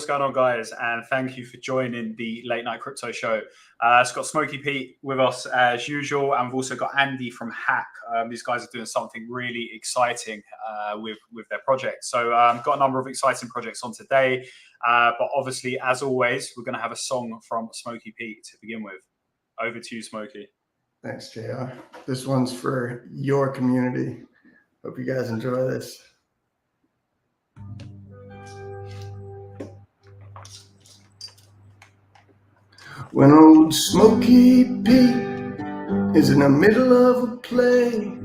what's going on, guys? And thank you for joining the Late Night Crypto Show. It's got Smokey Pete with us as usual, and we've also got Andy from Hack. These guys are doing something really exciting with their project. So got a number of exciting projects on today, but obviously, as always, we're going to have a song from Smokey Pete to begin with. Over to you, Smokey. Thanks, JR. This one's for your community. Hope you guys enjoy this. When old Smokey Pete is in the middle of a play,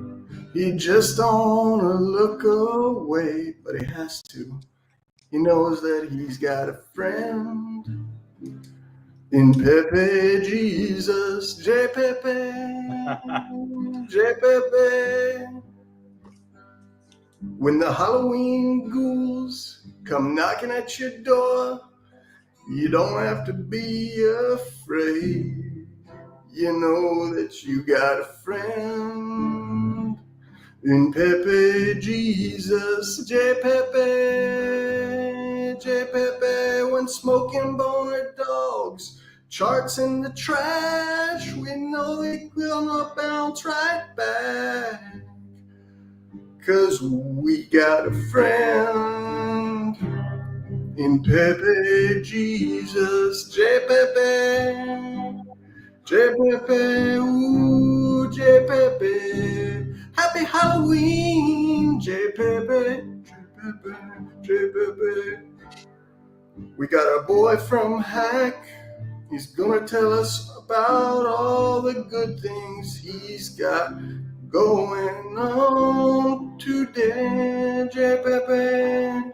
he just don't wanna look away, but he has to. He knows that he's got a friend in Pepe Jesus, J Pepe, J Pepe. When the Halloween ghouls come knocking at your door, you don't have to be afraid. You know that you got a friend in Pepe Jesus, J Pepe, J Pepe. When smoking boner dogs, charts in the trash, we know they will not bounce right back. 'Cause we got a friend in Pepe Jesus, J Pepe, J Pepe, ooh, J Pepe. Happy Halloween, J Pepe, J Pepe, J Pepe. We got a boy from Hack. He's gonna tell us about all the good things he's got going on today, J Pepe.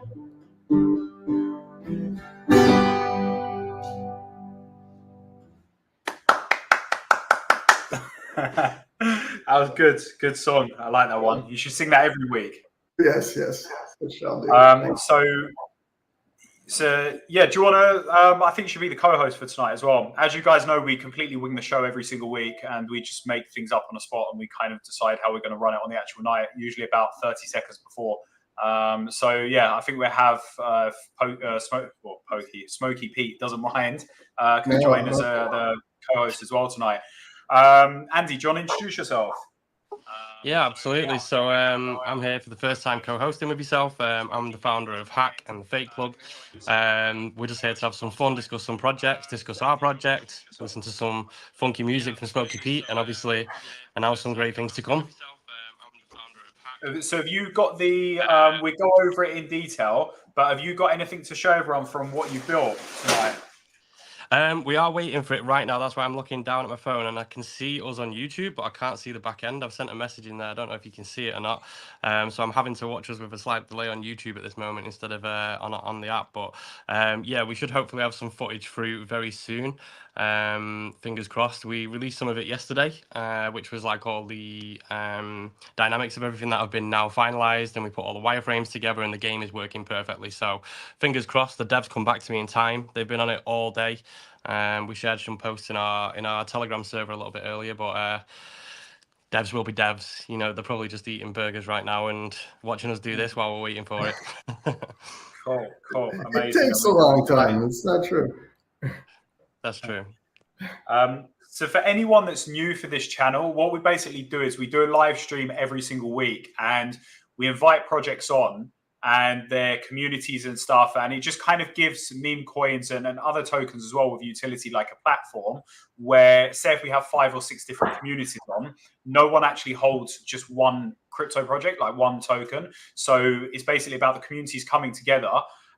That was good song. I like that one. You should sing that every week. Yes. I shall do. So yeah, do you want to? I think you should be the co-host for tonight as well. As you guys know, we completely wing the show every single week, and we just make things up on the spot, and we kind of decide how we're going to run it on the actual night, usually about 30 seconds before. So yeah, I think we have Smokey Pete doesn't mind can join as the co-host as well tonight. Andy, do you want to introduce yourself? Yeah, absolutely. So I'm here for the first time co-hosting with yourself. I'm the founder of Hack and the Fake Plug. We're just here to have some fun, discuss some projects, discuss our project, listen to some funky music from Smokey Pete, and obviously announce some great things to come. So have you got the, we go over it in detail, but have you got anything to show everyone from what you built tonight? We are waiting for it right now. That's why I'm looking down at my phone, and I can see us on YouTube, but I can't see the back end. I've sent a message in there. I don't know if you can see it or not. So I'm having to watch us with a slight delay on YouTube at this moment instead of on the app. But yeah, we should hopefully have some footage through very soon. Fingers crossed. We released some of it yesterday, which was like all the dynamics of everything that have been now finalized, and we put all the wireframes together, and the game is working perfectly. So fingers crossed. The devs come back to me in time. They've been on it all day. We shared some posts in our Telegram server a little bit earlier, but devs will be devs. You know, they're probably just eating burgers right now and watching us do this while we're waiting for it. Cool. Amazing. It takes a long time. It's not true. That's true. So for anyone that's new for this channel, what we basically do is we do a live stream every single week, and we invite projects on and their communities and stuff, and it just kind of gives meme coins and other tokens as well with utility, like a platform where, say if we have 5 or 6 different communities on, no one actually holds just one crypto project, like one token. So it's basically about the communities coming together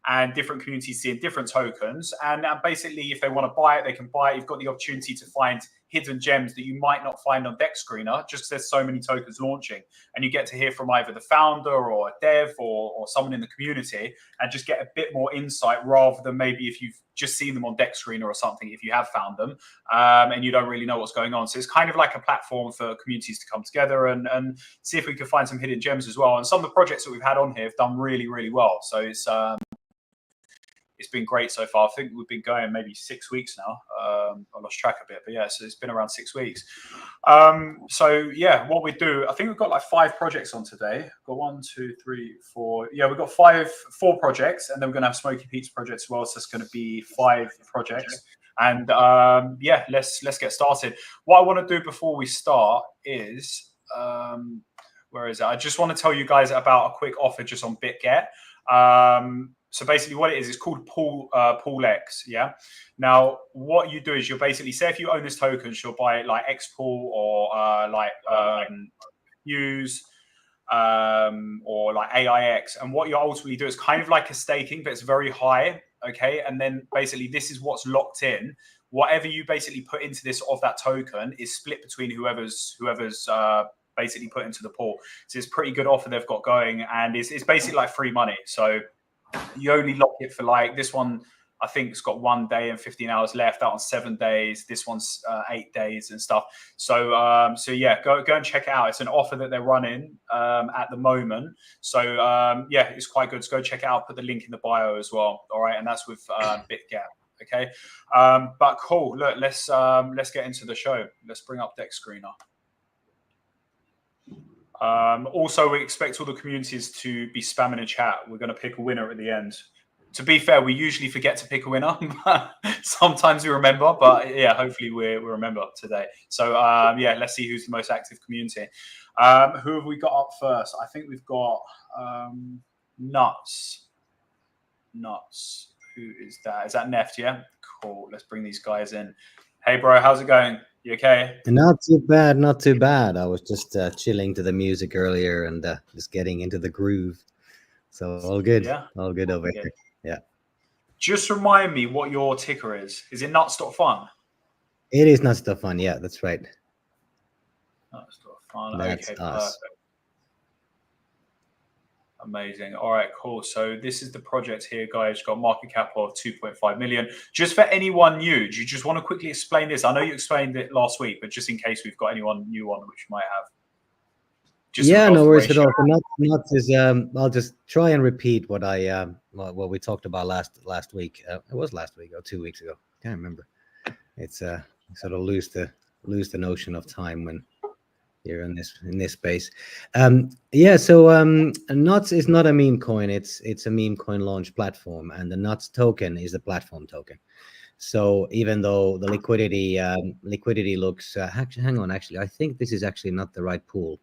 and different communities seeing different tokens. And basically, if they want to buy it, they can buy it. You've got the opportunity to find hidden gems that you might not find on Deck Screener, just because there's so many tokens launching. And you get to hear from either the founder or a dev or someone in the community, and just get a bit more insight, rather than maybe if you've just seen them on Deck Screener or something, if you have found them, and you don't really know what's going on. So it's kind of like a platform for communities to come together and see if we can find some hidden gems as well. And some of the projects that we've had on here have done really, really well. So it's it's been great so far. I think we've been going maybe 6 weeks now. I lost track a bit, but yeah, so it's been around 6 weeks. So yeah, what we do, I think we've got like 5 projects on today. We've got 1, 2, 3, 4. Yeah, we've got 4 projects, and then we're gonna have Smokey Pete's project as well. So it's gonna be 5 projects. And yeah, let's get started. What I want to do before we start is where is it? I just want to tell you guys about a quick offer just on Bitget. So basically what it is, it's called Pool X. Yeah. Now, what you do is you'll basically say if you own this token, you'll buy it like X Pool or like Use or like AIX. And what you ultimately do is kind of like a staking, but it's very high. Okay. And then basically this is what's locked in. Whatever you basically put into this of that token is split between whoever's basically put into the pool. So it's a pretty good offer they've got going, and it's basically like free money. So you only lock it for like this one. I think it's got 1 day and 15 hours left. Out on 7 days. This one's 8 days and stuff. So so yeah, go and check it out. It's an offer that they're running at the moment. So yeah, it's quite good. So go check it out. Put the link in the bio as well. All right, and that's with Bitget. Okay, but cool. Look, let's get into the show. Let's bring up deck screener. Also, we expect all the communities to be spamming a chat. We're going to pick a winner at the end. To be fair, we usually forget to pick a winner. Sometimes we remember, but yeah, hopefully we remember today. So yeah, let's see who's the most active community. Who have we got up first? I think we've got Nuts. Who is that? Is that Neft? Yeah, cool. Let's bring these guys in. Hey, bro, how's it going? You okay? Not too bad, not too bad. I was just chilling to the music earlier and just getting into the groove. So all good. Yeah. All good over here. Yeah. Just remind me what your ticker is. Is it Nuts.fun? It is Nuts.fun. Yeah, that's right. Nuts.fun. That's okay, us. perfect. Amazing. All right, cool. So this is the project here, guys. Got a market cap of 2.5 million. Just for anyone new, do you just want to quickly explain this? I know you explained it last week, but just in case we've got anyone new on, which you might have. Just yeah, no worries at all. Nuts is I'll just try and repeat what I what we talked about last week. It was last week or 2 weeks ago. Can't remember. It's sort of lose the notion of time when you're in this space. Yeah, so Nuts is not a meme coin. It's a meme coin launch platform, and the Nuts token is the platform token. So even though the liquidity looks hang on, actually I think this is actually not the right pool,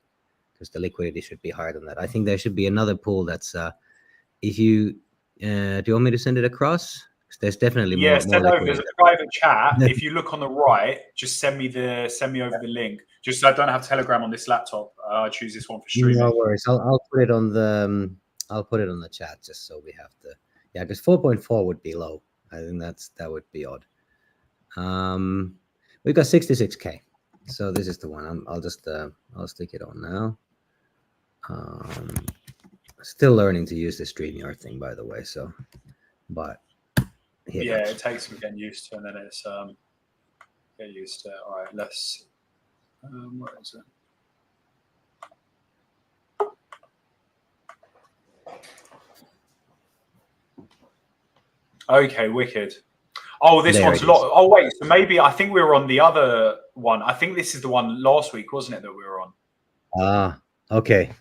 because the liquidity should be higher than that. I think there should be another pool that's if you do you want me to send it across? There's definitely more. Send over. There's a private chat. If you look on the right, just send me over the link. Just so I don't have Telegram on this laptop. I choose this one for streaming. No worries. I'll put it on the chat just so we have to. Yeah, because 4.4 would be low. I think that would be odd. We've got 66K. So this is the one. I'll stick it on now. Still learning to use the StreamYard thing, by the way. So, but. Yeah, it takes some getting used to, and then it's get used to it. All right, let's. Where is it? Okay, wicked. Oh, this one's a lot. Oh, wait. So maybe I think we were on the other one. I think this is the one last week, wasn't it, that we were on? Ah, okay.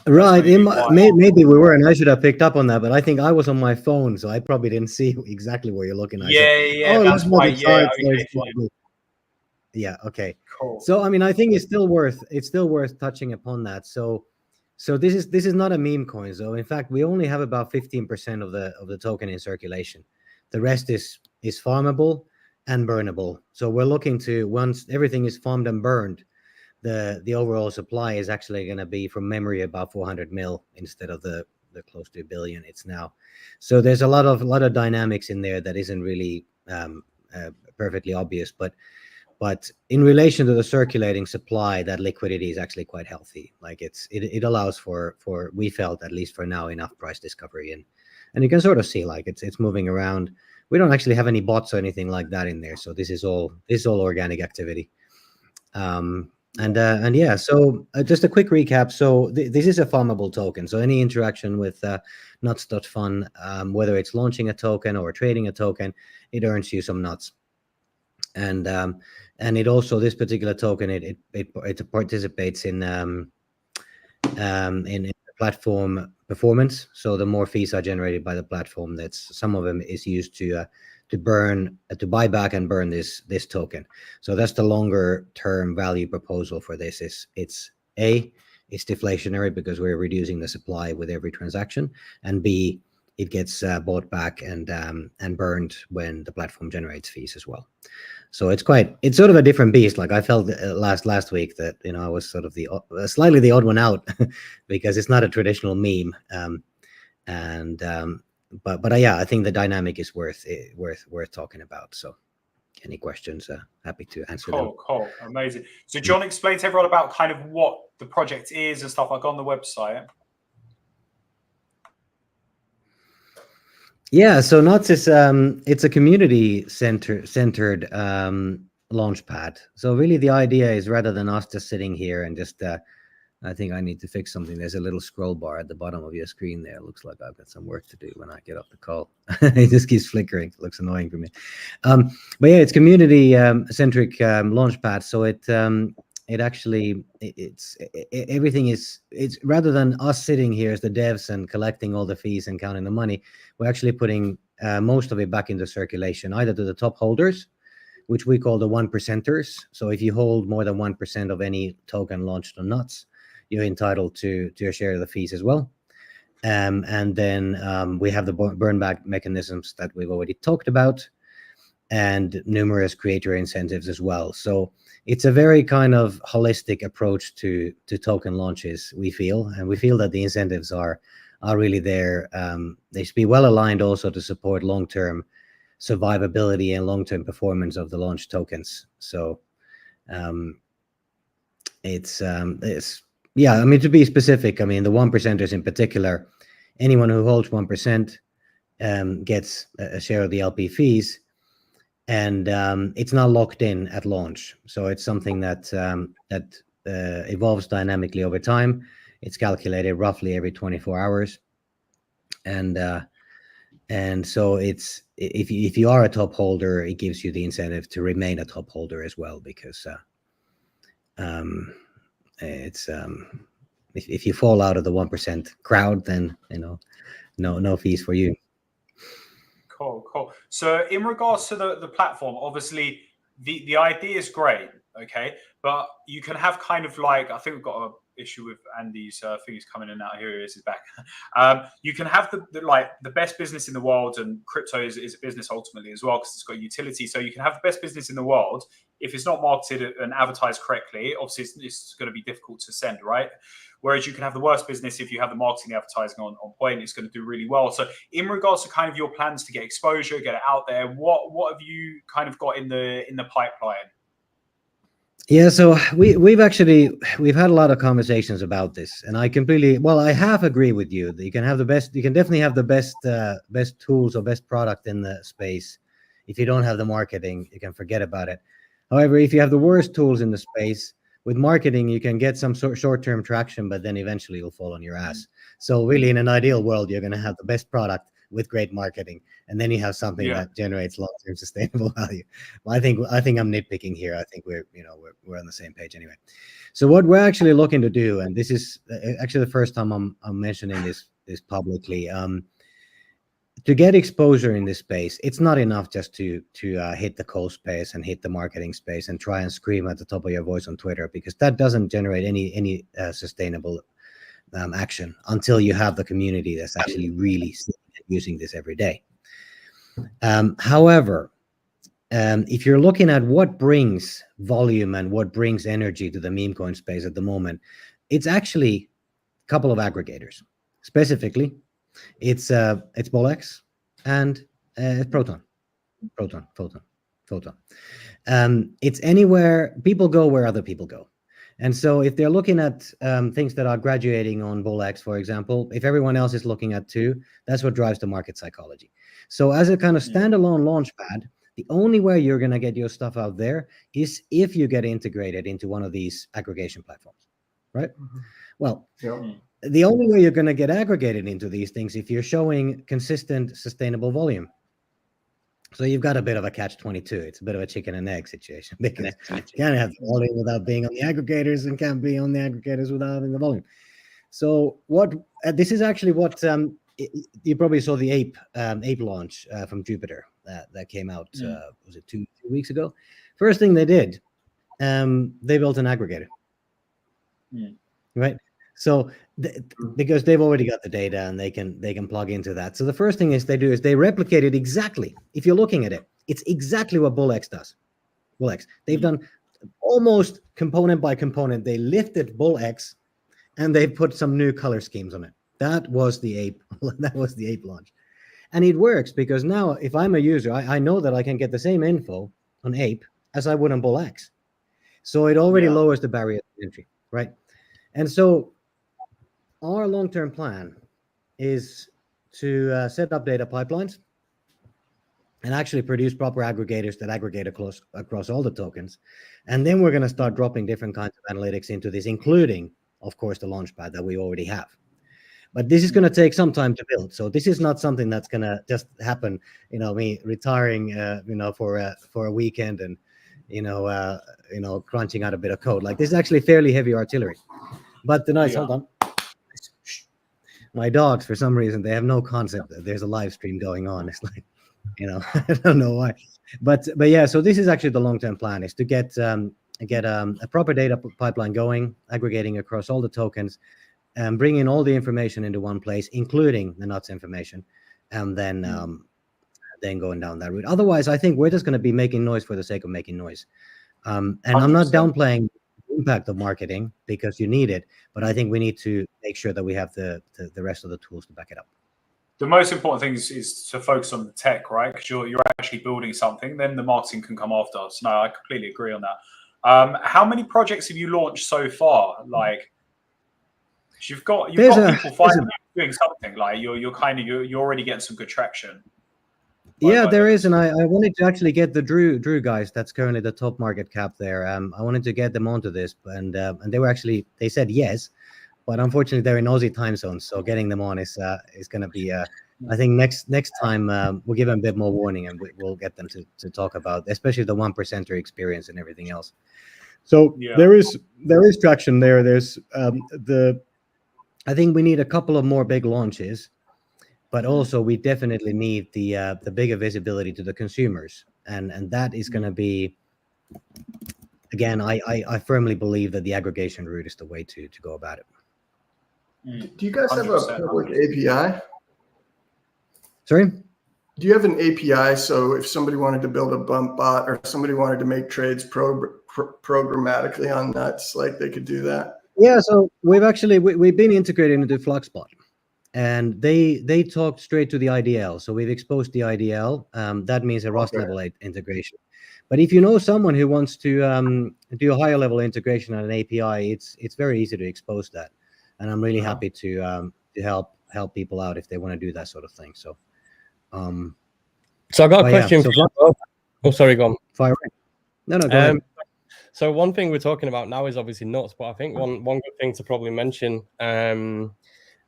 Right, maybe we were, and I should have picked up on that, but I think I was on my phone, so I probably didn't see exactly where you're looking at. Yeah, that's why. Yeah, okay, yeah, okay. Cool. So I mean, I think it's still worth touching upon that. So this is not a meme coin. So in fact, we only have about 15% of the token in circulation. The rest is farmable and burnable. So we're looking to, once everything is farmed and burned, the overall supply is actually going to be, from memory, about 400 mil instead of the close to 1 billion it's now. So there's a lot of dynamics in there that isn't really perfectly obvious, but in relation to the circulating supply, that liquidity is actually quite healthy. Like it allows for, we felt, at least for now, enough price discovery, and you can sort of see like it's moving around. We don't actually have any bots or anything like that in there, so this is all organic activity. And yeah, so just a quick recap. So this is a farmable token. So any interaction with Nuts.fun, whether it's launching a token or trading a token, it earns you some nuts. And it also, this particular token, it participates in platform performance. So the more fees are generated by the platform, that's some of them is used to buy back and burn this token. So that's the longer term value proposal for this. It's deflationary because we're reducing the supply with every transaction, and B, it gets bought back and burned when the platform generates fees as well. So it's sort of a different beast. Like I felt last week that, you know, I was sort of slightly the odd one out because it's not a traditional meme. But yeah, I think the dynamic is worth talking about. So any questions, happy to answer them. Cool, amazing. So John, explain to everyone about kind of what the project is and stuff like on the website. Yeah, so Nuts is it's a community centered launch pad. So really the idea is, rather than us just sitting here and just I think I need to fix something. There's a little scroll bar at the bottom of your screen there. It looks like I've got some work to do when I get off the call. It just keeps flickering. It looks annoying for me. But yeah, it's community centric launchpad. So everything is, it's rather than us sitting here as the devs and collecting all the fees and counting the money, we're actually putting most of it back into circulation, either to the top holders, which we call the 1%ers. So if you hold more than 1% of any token launched on Nuts, you're entitled to a share of the fees as well. And then we have the burn back mechanisms that we've already talked about, and numerous creator incentives as well. So it's a very kind of holistic approach to token launches, we feel, and we feel that the incentives are really there. They should be well aligned also to support long-term survivability and long-term performance of the launch tokens. So yeah, I mean, to be specific, I mean, the 1%ers in particular, anyone who holds 1% gets a share of the LP fees, and it's not locked in at launch. So it's something that evolves dynamically over time. It's calculated roughly every 24 hours. And so it's, if you are a top holder, it gives you the incentive to remain a top holder as well, because it's if you fall out of the 1% crowd, then, you know, no fees for you. Cool. So in regards to the platform, obviously the idea is great, okay, but you can have kind of like, I think we've got an issue with Andy's thing is coming in and out. Here he is, he's back. You can have the best business in the world, and crypto is a business ultimately as well, because it's got utility. So you can have the best business in the world. If it's not marketed and advertised correctly, obviously it's going to be difficult to send, right? Whereas you can have the worst business if you have the marketing advertising on point, it's going to do really well. So in regards to kind of your plans to get exposure, get it out there, what have you kind of got in the pipeline? Yeah, so we've had a lot of conversations about this, and I half agree with you that you can definitely have the best tools or best product in the space. If you don't have the marketing, you can forget about it. However, if you have the worst tools in the space, with marketing, you can get some short-term traction, but then eventually you'll fall on your ass. So really, in an ideal world, you're going to have the best product with great marketing, and then you have something that generates long-term sustainable value. Well, I think I'm nitpicking here. I think we're on the same page anyway. So what we're actually looking to do, and this is actually the first time I'm mentioning this publicly, to get exposure in this space, it's not enough just to hit the call space and hit the marketing space and try and scream at the top of your voice on Twitter, because that doesn't generate any sustainable action until you have the community that's actually really using this every day. However, if you're looking at what brings volume and what brings energy to the meme coin space at the moment, it's actually a couple of aggregators. Specifically, it's Bolex and Proton. It's anywhere people go where other people go. And so if they're looking at things that are graduating on Bolex, for example, if everyone else is looking at too, that's what drives the market psychology. So as a kind of standalone launchpad, the only way you're going to get your stuff out there is if you get integrated into one of these aggregation platforms, right? Well, The only way you're going to get aggregated into these things if you're showing consistent, sustainable volume. So you've got a bit of a catch-22. It's a bit of a chicken and egg situation because you can't have volume without being on the aggregators and can't be on the aggregators without having the volume. So what this is actually what you probably saw the ape launch from Jupiter that came out. Was it two weeks ago? First thing they did, they built an aggregator, right? So because they've already got the data and they can plug into that. So the first thing they replicate it exactly. If you're looking at it, it's exactly what BullX does. BullX. They've done almost component by component. They lifted BullX and they put some new color schemes on it. That was the ape. That was the ape launch, and it works because now if I'm a user, I know that I can get the same info on ape as I would on BullX. So it already lowers the barrier to entry, right? And so our long-term plan is to set up data pipelines and actually produce proper aggregators that aggregate across all the tokens. And then we're going to start dropping different kinds of analytics into this, including, of course, the launchpad that we already have. But this is going to take some time to build. So this is not something that's going to just happen, me retiring, for a weekend and, crunching out a bit of code. Like, this is actually fairly heavy artillery. But the nice, hold on. My dogs, for some reason, they have no concept that there's a live stream going on. It's like, I don't know why. But yeah, so this is actually the long-term plan, is to get a proper data pipeline going, aggregating across all the tokens, and bringing all the information into one place, including the Nuts information, and then going down that route. Otherwise, I think we're just going to be making noise for the sake of making noise. And 100%. I'm not downplaying the impact of marketing, because you need it, but I think we need to make sure that we have the rest of the tools to back it up. The most important thing is to focus on the tech, right? Because you're actually building something, then the marketing can come after us. No, I completely agree on that. How many projects have you launched so far? Like, you've got people finally doing something. Like you're already getting some good traction. Yeah, there is, and I wanted to actually get the Drew guys. That's currently the top market cap there. I wanted to get them onto this, and they said yes, but unfortunately they're in Aussie time zones, so getting them on is going to be. I think next time we'll give them a bit more warning, and we'll get them to talk about, especially the 1% experience and everything else. So there is traction there. There's I think we need a couple of more big launches. But also, we definitely need the bigger visibility to the consumers, and that is going to be, again, I firmly believe that the aggregation route is the way to go about it. Do you guys have a public API? Sorry? Do you have an API, so if somebody wanted to build a bump bot or somebody wanted to make trades programmatically on Nuts, like they could do that? Yeah, so we've been integrated into Fluxbot. And they talked straight to the IDL. So we've exposed the IDL. That means a Rust level integration. But if you know someone who wants to do a higher level integration on an API, it's very easy to expose that. And I'm really happy to help people out if they want to do that sort of thing. So I got a question. Oh, sorry, go on. Fire away. No, go ahead. So one thing we're talking about now is obviously Nuts, but I think one good thing to probably mention,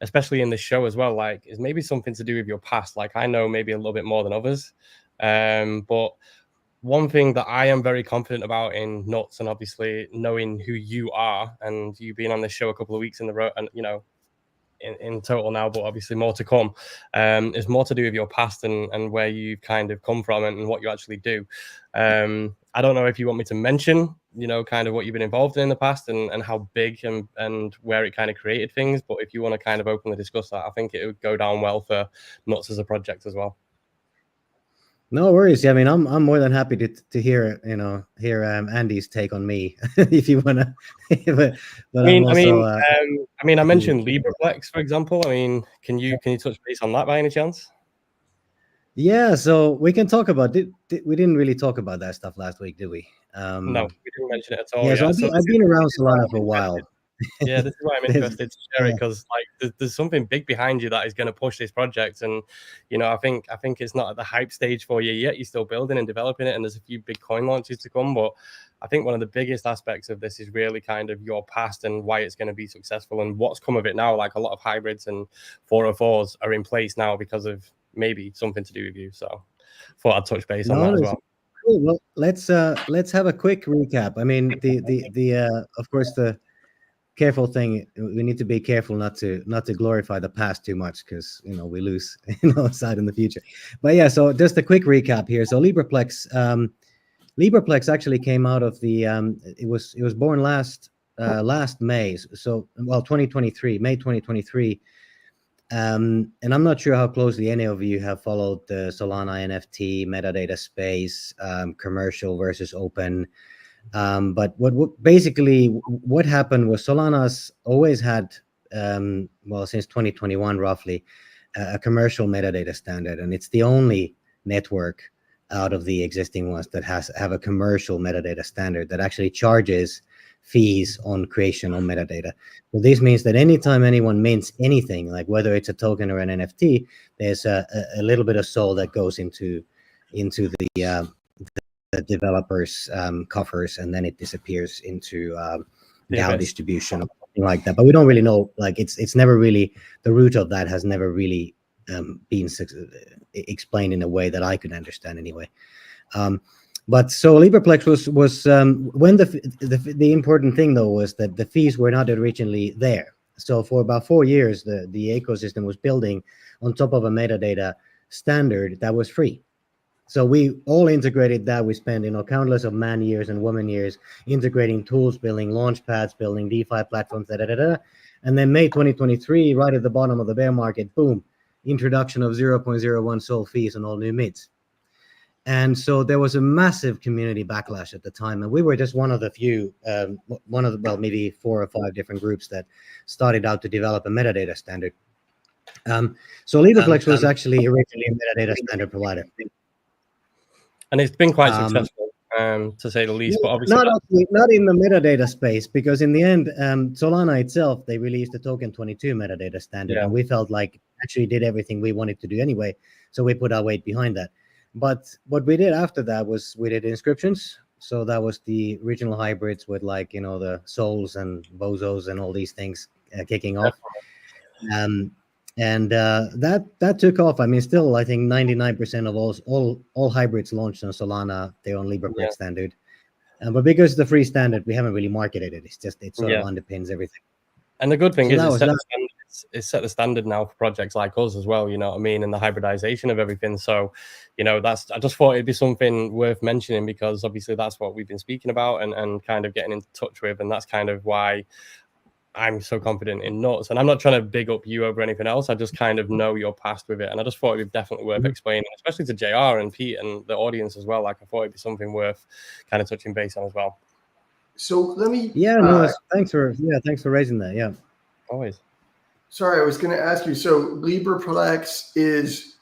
especially in this show as well, like, is maybe something to do with your past. Like, I know maybe a little bit more than others, but one thing that I am very confident about in Nuts, and obviously knowing who you are and you being on this show a couple of weeks in the row, and in total now, but obviously more to come, is more to do with your past and where you've kind of come from and what you actually do. I don't know if you want me to mention, kind of what you've been involved in the past and how big and where it kind of created things. But if you want to kind of openly discuss that, I think it would go down well for Nuts as a project as well. No worries. I mean, I'm more than happy to hear Andy's take on me if you wanna. but I mentioned LibraFlex, for example. I mean, can you touch base on that by any chance? Yeah, so we can talk about it. We didn't really talk about that stuff last week, did we? No, we didn't mention it at all. Yeah, so I've been around Solana for a while, Yeah, this is why I'm interested to share it, because like there's something big behind you that is going to push this project, and you know I think it's not at the hype stage for you yet. You're still building and developing it, and there's a few big coin launches to come. But I think one of the biggest aspects of this is really kind of your past and why it's going to be successful and what's come of it now. Like a lot of hybrids and 404s are in place now because of maybe something to do with you. So thought I'd touch base on that as well. Cool. Well, let's have a quick recap. I mean, the of course the careful thing, we need to be careful not to glorify the past too much, because you know we lose sight in the future. But yeah, so just a quick recap here. So Libraplex actually came out of the it was born last May, so well 2023, May 2023. And I'm not sure how closely any of you have followed the Solana NFT metadata space, commercial versus open. But what happened was Solana's always had, well, since 2021 roughly, a commercial metadata standard, and it's the only network out of the existing ones that have a commercial metadata standard that actually charges fees on creation on metadata. So this means that anytime anyone mints anything, like whether it's a token or an NFT, there's a little bit of SOL that goes into the developers' coffers, and then it disappears into DAO distribution or something like that. But we don't really know. Like it's never really, the root of that has never really been explained in a way that I could understand anyway. But so Libraplex was when the important thing though was that the fees were not originally there. So for about 4 years, the ecosystem was building on top of a metadata standard that was free. So we all integrated that. We spent countless of man years and woman years integrating tools, building launch pads, building DeFi platforms, and then May 2023, right at the bottom of the bear market, boom, introduction of 0.01 SOL fees on all new mids. And so there was a massive community backlash at the time, and we were just one of the few, maybe 4 or 5 different groups that started out to develop a metadata standard. So Libraplex was actually originally a metadata standard provider, and it's been quite successful, to say the least. But obviously, not in the metadata space, because in the end, Solana itself, they released the Token 22 metadata standard, and we felt like actually did everything we wanted to do anyway, so we put our weight behind that. But what we did after that was we did inscriptions. So that was the original hybrids with the souls and bozos and all these things kicking off. And that took off. I mean, still, I think 99% of all hybrids launched on Solana, they're on Libraplex standard. But because it's the free standard, we haven't really marketed it. It's just, it sort of underpins everything. And the good thing is it's set the standard now for projects like us as well, you know what I mean, and the hybridization of everything. So, I just thought it'd be something worth mentioning, because obviously that's what we've been speaking about and kind of getting in touch with. And that's kind of why I'm so confident in Nuts. And I'm not trying to big up you over anything else. I just kind of know your past with it. And I just thought it'd be definitely worth explaining, especially to JR and Pete and the audience as well. Like, I thought it'd be something worth kind of touching base on as well. So let me... thanks for raising that. Yeah. Always. Sorry, I was going to ask you. So Libraplex is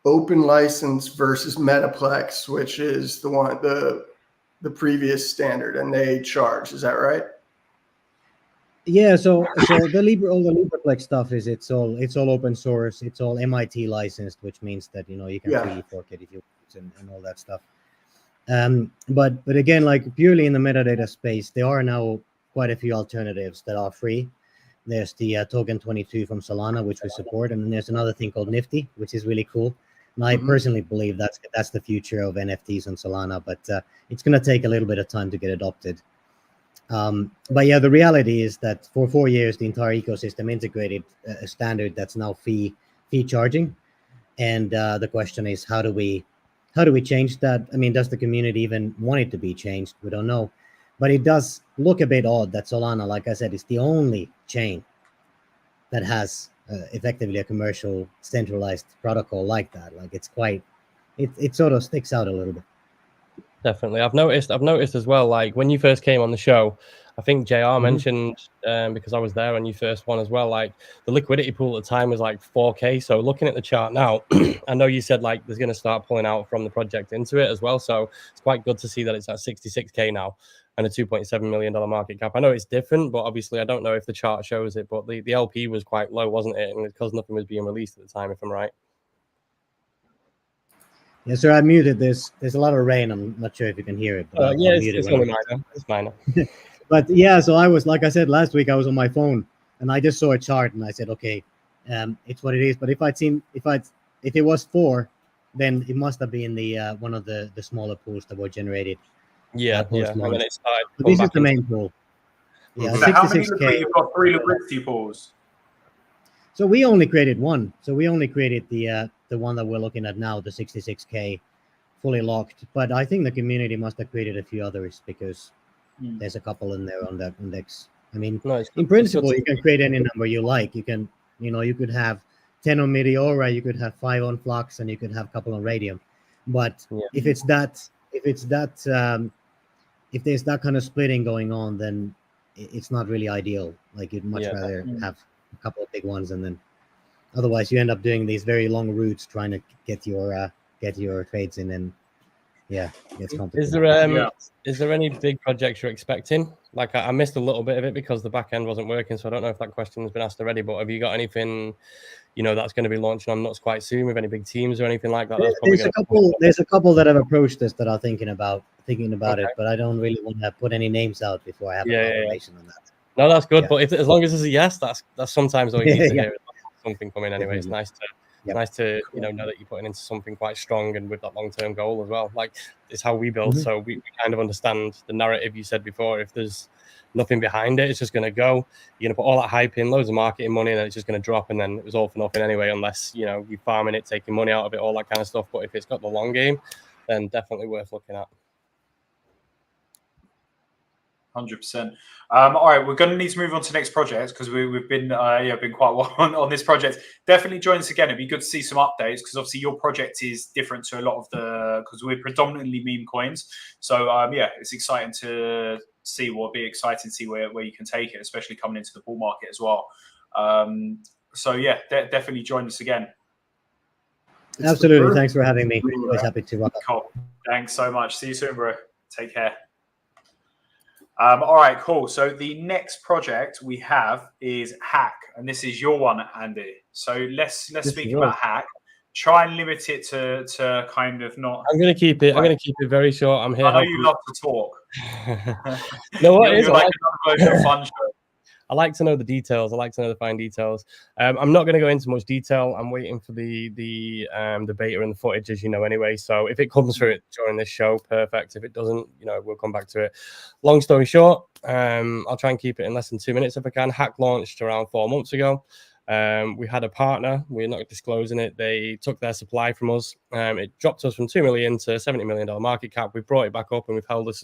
open license versus Metaplex, which is the previous standard, and they charge. Is that right? Yeah. So all the Libraplex stuff is it's all open source. It's all MIT licensed, which means that you can freely fork it if you want and all that stuff. But again, like purely in the metadata space, there are now quite a few alternatives that are free. There's the Token 22 from Solana, which we support, and then there's another thing called Nifty, which is really cool. And I personally believe that's the future of NFTs on Solana, but it's going to take a little bit of time to get adopted. But yeah, the reality is that for 4 years, the entire ecosystem integrated a standard that's now fee charging, and the question is, how do we change that? I mean, does the community even want it to be changed? We don't know. But it does look a bit odd that Solana, like I said, is the only chain that has effectively a commercial centralized protocol like that. Like it sort of sticks out a little bit. Definitely. I've noticed as well, like when you first came on the show, I think JR mentioned, because I was there on your first one as well, like the liquidity pool at the time was like 4K. So looking at the chart now, I know you said like there's going to start pulling out from the project into it as well. So it's quite good to see that it's at 66K now. and a $2.7 million market cap. I know it's different, but obviously I don't know if the chart shows it, but the LP was quite low, wasn't it? And because nothing was being released at the time, if I'm right. Yes, sir. I muted. There's a lot of rain. I'm not sure if you can hear it. But Yeah, it's only minor. It's minor. But yeah, so I was, like I said last week, I was on my phone and I just saw a chart and I said, okay, it's what it is. But if it was 4, then it must have been the one of the smaller pools that were generated. Yeah. And then it started. But this is the main pool. Yeah, So how many 66K. you've got 3 liquidity pools? So we only created one. So we only created the one that we're looking at now, the 66K, fully locked. But I think the community must have created a few others because there's a couple in there on that index. I mean, in principle, you can create any number you like. You can, you could have 10 on Meteora, you could have 5 on Flux, and you could have a couple on Radium. But if there's that kind of splitting going on, then it's not really ideal. Like you'd much rather have a couple of big ones, and then otherwise you end up doing these very long routes trying to get your trades in, and it's complicated. Is there any big projects you're expecting? Like I missed a little bit of it because the back end wasn't working, so I don't know if that question has been asked already. But have you got anything, that's going to be launching on Nuts quite soon with any big teams or anything like that? There's a couple that have approached us that are thinking about it, but I don't really want to put any names out before I have a confirmation on that. No, that's good. But as long as it's a yes, that's sometimes all you need to hear. Something coming anyway. It's nice to. It's nice to know that you're putting into something quite strong and with that long-term goal as well. Like it's how we build, so we kind of understand the narrative you said before. If there's nothing behind it, it's just going to go. You're going to put all that hype in, loads of marketing money, and then it's just going to drop, and then it was all for nothing anyway. Unless you're farming it, taking money out of it, all that kind of stuff. But if it's got the long game, then definitely worth looking at. 100%. All right, we're going to need to move on to the next project because we've been been quite a while on this project. Definitely join us again. It'd be good to see some updates because obviously your project is different to a lot of because we're predominantly meme coins. So it's exciting to see. Will be exciting to see where you can take it, especially coming into the bull market as well. Definitely join us again. Absolutely. Thanks for having me. Always happy to rock up. Cool. Thanks so much. See you soon, bro. Take care. All right, cool. So the next project we have is Hack, and this is your one, Andy. So let's speak about Hack. Try and limit it to kind of not. I'm gonna keep it. I'm gonna keep it very short. I'm here. I know you love to talk. No, what is you're like another fun show. I like to know the details. I like to know the fine details. I'm not going to go into much detail. I'm waiting for the beta and the footage, as you know, anyway. So if it comes through during this show, perfect. If it doesn't, we'll come back to it. Long story short, I'll try and keep it in less than 2 minutes if I can. Hack launched around 4 months ago. We had a partner. We're not disclosing it. They took their supply from us. It dropped us from 2 million to $70 million market cap. We brought it back up and we've held a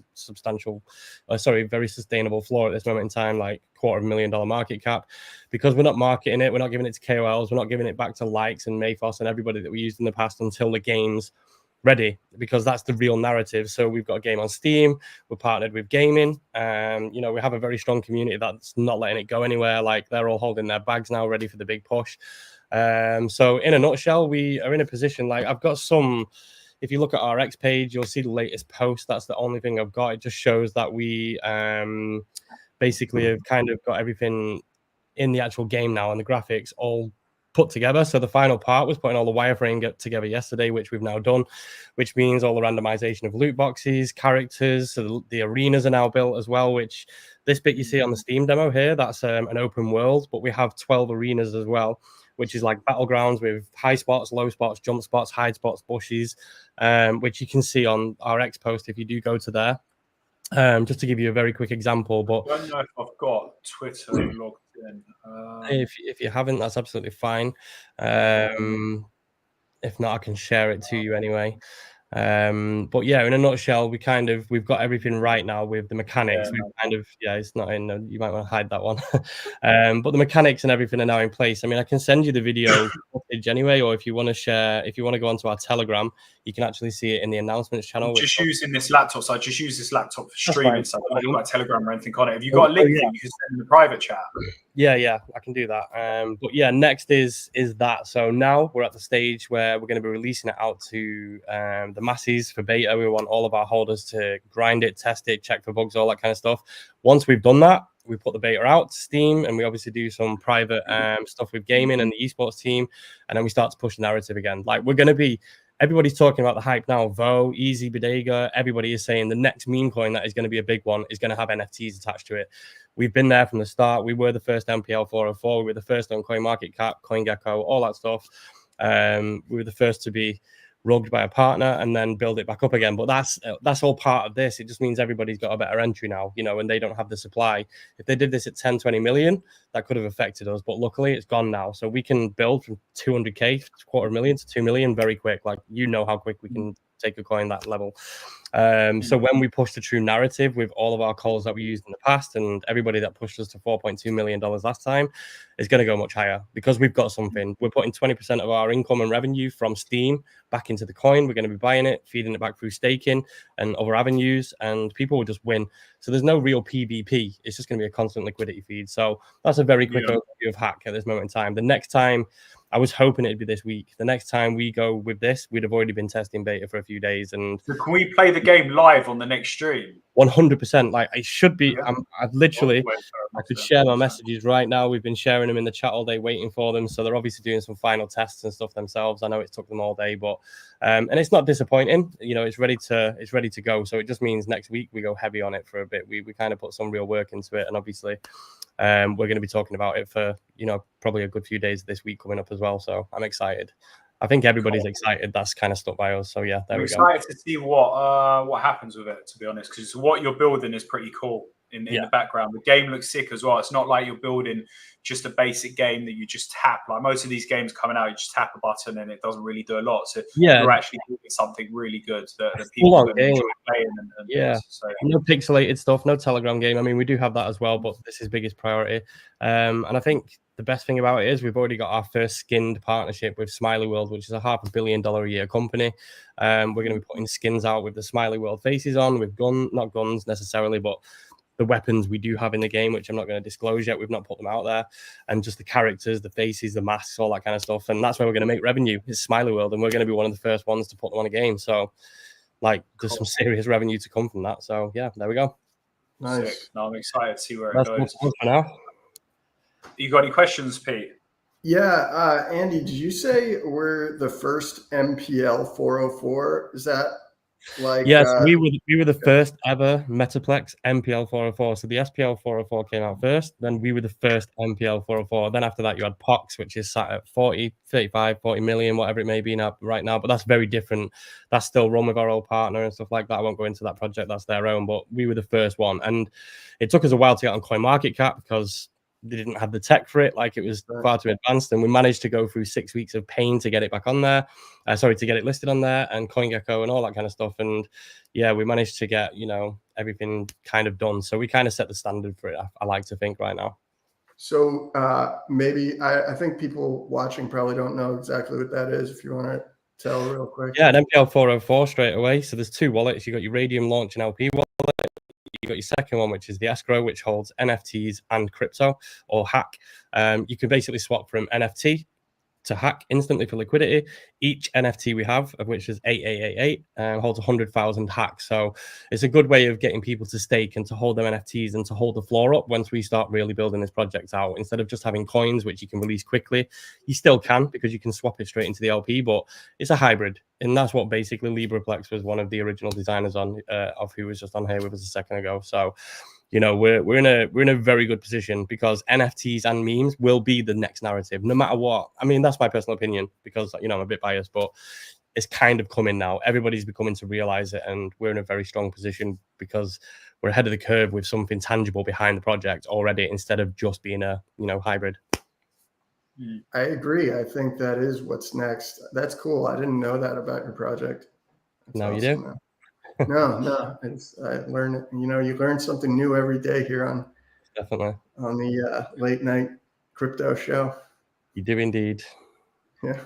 very sustainable floor at this moment in time, like $250,000 market cap, because we're not marketing it. We're not giving it to KOLs. We're not giving it back to likes and Mayfos and everybody that we used in the past until the game's ready, because that's the real narrative. So we've got a game on Steam. We're partnered with gaming. We have a very strong community that's not letting it go anywhere. Like they're all holding their bags now, ready for the big push. So in a nutshell, we are in a position like I've got some. If you look at our X page, you'll see the latest post. That's the only thing I've got. It just shows that we basically have kind of got everything in the actual game now and the graphics all put together. So the final part was putting all the wireframe together yesterday, which we've now done, which means all the randomization of loot boxes, characters. So the arenas are now built as well, which this bit you see on the Steam demo here, that's an open world, but we have 12 arenas as well, which is like battlegrounds with high spots, low spots, jump spots, hide spots, bushes, which you can see on our X post if you do go to there. Just to give you a very quick example, but I don't know if I've got Twitter logged in. If you haven't, that's absolutely fine. If not, I can share it to you anyway. But yeah, in a nutshell, we've got everything right now with the mechanics. It's not in. You might want to hide that one. But the mechanics and everything are now in place. I mean, I can send you the video footage anyway, or if you want to go onto our Telegram, you can actually see it in the announcements channel. I'm just using this laptop, so I just use this laptop for streaming stuff. I don't got Telegram or anything on it. Have you got a link that you can send in the private chat? Yeah, I can do that. But yeah, next is that. So now we're at the stage where we're going to be releasing it out to the masses for beta. We want all of our holders to grind it, test it, check for bugs, all that kind of stuff. Once we've done that, we put the beta out to Steam, and we obviously do some private stuff with gaming and the esports team, and then we start to push the narrative again. Like, we're going to be, everybody's talking about the hype now. Vo, Easy, Bodega, everybody is saying the next meme coin that is going to be a big one is going to have NFTs attached to it. We've been there from the start. We were the first MPL 404. We were the first on CoinMarketCap, CoinGecko, all that stuff. We were the first to be rugged by a partner and then build it back up again. But that's all part of this. It just means everybody's got a better entry now, and they don't have the supply. If they did this at 10, 20 million, that could have affected us. But luckily it's gone now. So we can build from 200K, $250,000 to 2 million very quick. Like, how quick we can take a coin that level. So when we push the true narrative with all of our calls that we used in the past, and everybody that pushed us to $4.2 million last time is going to go much higher because we've got something. We're putting 20% of our income and revenue from Steam back into the coin. We're going to be buying it, feeding it back through staking and other avenues, and people will just win. So there's no real PvP. It's just going to be a constant liquidity feed. So that's a very quick overview of Hack at this moment in time. The next time, I was hoping it'd be this week. The next time we go with this, we'd have already been testing beta for a few days. And so can we play the game live on the next stream? 100%. Like, it should be. Yeah. I've literally, I could share my messages right now. We've been sharing them in the chat all day, waiting for them. So they're obviously doing some final tests and stuff themselves. I know it took them all day, but and it's not disappointing. It's ready to go. So it just means next week we go heavy on it for a bit. We kind of put some real work into it, and obviously we're going to be talking about it for probably a good few days this week coming up as well. So I'm excited. I think everybody's excited. That's kind of stuck by us. So yeah, there we go. I'm excited to see what happens with it, to be honest, because what you're building is pretty cool in the background. The game looks sick as well. It's not like you're building just a basic game that you just tap. Like most of these games coming out, you just tap a button and it doesn't really do a lot. So you're actually doing something really good that people are going to enjoy playing. And so, no pixelated stuff, no Telegram game. I mean, we do have that as well, but this is biggest priority. And I think the best thing about it is we've already got our first skinned partnership with Smiley World, which is a $500 million a year company. We're going to be putting skins out with the Smiley World faces on, with not guns necessarily, but the weapons we do have in the game, which I'm not going to disclose yet. We've not put them out there. And just the characters, the faces, the masks, all that kind of stuff. And that's where we're going to make revenue, is Smiley World. And we're going to be one of the first ones to put them on a game. So, there's some serious revenue to come from that. So, yeah, there we go. Nice. No, I'm excited to see where it goes. For now. You got any questions, Pete? Yeah, Andy, did you say we're the first MPL 404? Is that like? Yes, we were the first ever Metaplex MPL 404. So the SPL 404 came out first, then we were the first MPL 404. Then after that, you had POX, which is sat at 40, 35, 40 million, whatever it may be now right now. But that's very different. That's still run with our old partner and stuff like that. I won't go into that project. That's their own. But we were the first one. And it took us a while to get on CoinMarketCap because they didn't have the tech for it. Like, it was far too advanced, and we managed to go through 6 weeks of pain to get it back on there. To get it listed on there, and CoinGecko and all that kind of stuff. And yeah, we managed to get everything kind of done. So we kind of set the standard for it, I like to think, right now. So maybe I think people watching probably don't know exactly what that is. If you want to tell real quick. Yeah, an MPL 404 straight away. So there's two wallets. You got your Radium Launch and LP wallet. You got your second one, which is the escrow, which holds NFTs and crypto or hack. You can basically swap from NFT to hack instantly for liquidity. Each NFT we have, of which is 8888, holds 100,000 hacks. So it's a good way of getting people to stake and to hold their NFTs and to hold the floor up once we start really building this project out. Instead of just having coins, which you can release quickly, you still can, because you can swap it straight into the LP, but it's a hybrid. And that's what basically LibraPlex was one of the original designers on, of who was just on here with us a second ago. So, we're in a very good position, because NFTs and memes will be the next narrative, no matter what. I mean, that's my personal opinion, because I'm a bit biased, but it's kind of coming now. Everybody's becoming to realize it, and we're in a very strong position because we're ahead of the curve with something tangible behind the project already, instead of just being a hybrid. I agree. I think that is what's next. That's cool. I didn't know that about your project. That's now awesome, you do. man. No. I learn it. You learn something new every day here on the late night crypto show. You do indeed. Yeah.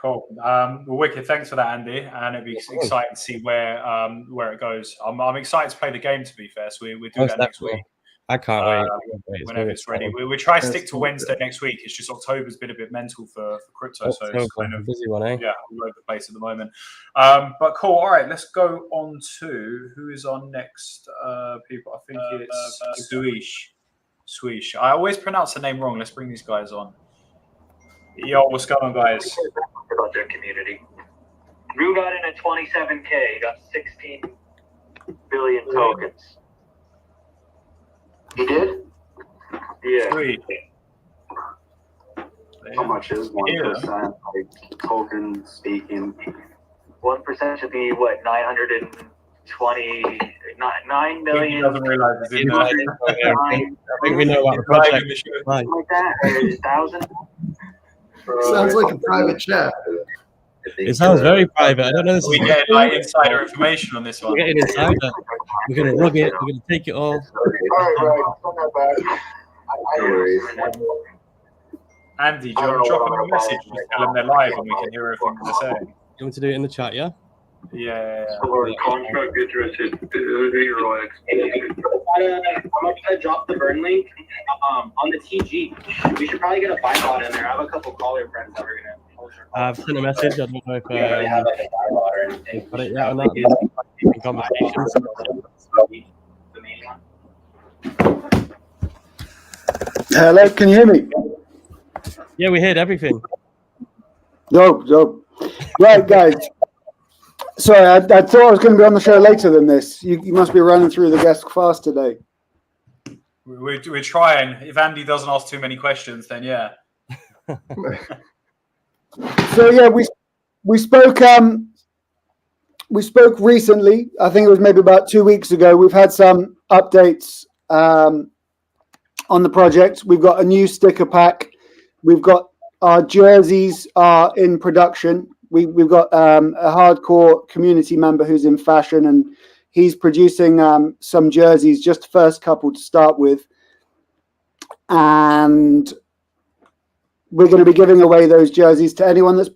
Cool. Well, wicked. Thanks for that, Andy. And it'd be exciting to see where it goes. I'm excited to play the game, to be fair. So we'll do that next week. I can't wait. Whenever it's ready. We try to stick to Wednesday next week. It's just October's been a bit mental for crypto, so it's kind of a busy one, eh? Yeah, all over the place at the moment. But cool. All right, let's go on to who is our next people. I think it's SWISH. SWISH. I always pronounce the name wrong. Let's bring these guys on. Yo, what's going on, guys? About their community. Rue got in at 27K. Got 16 billion tokens. He did? Yeah. Sweet. How much is 1%? Like token speaking. 1% should be what, 920, 9 million. He doesn't realize it's in there. I think we know what the project is like. Like that, or 1,000. Sounds like a private chat. It sounds very private. I don't know. We get like insider information on this one. We're getting insider. We're going to log it. We're going to take it all. Andy, do you want to drop them a message? Just tell them they're live and we can hear everything they're saying. You want to do it in the chat, yeah? Yeah. Our contract address is I'm gonna drop the burn link on the TG. We should probably get a buy bot in there. I have a couple caller friends that we're gonna. I've sent a message. I don't know if have like a buy bot or anything. got it yet or not. In conversations. The main one. Hello, can you hear me? Yeah, we heard everything. Dope. Right, guys. Sorry, I thought I was going to be on the show later than this. You must be running through the desk fast today. We're trying. If Andy doesn't ask too many questions, then yeah. So yeah, we spoke recently. I think it was maybe about 2 weeks ago. We've had some updates on the project. We've got a new sticker pack. We've got our jerseys are in production. We've got a hardcore community member who's in fashion, and he's producing some jerseys, just the first couple to start with. And we're going to be giving away those jerseys to anyone that's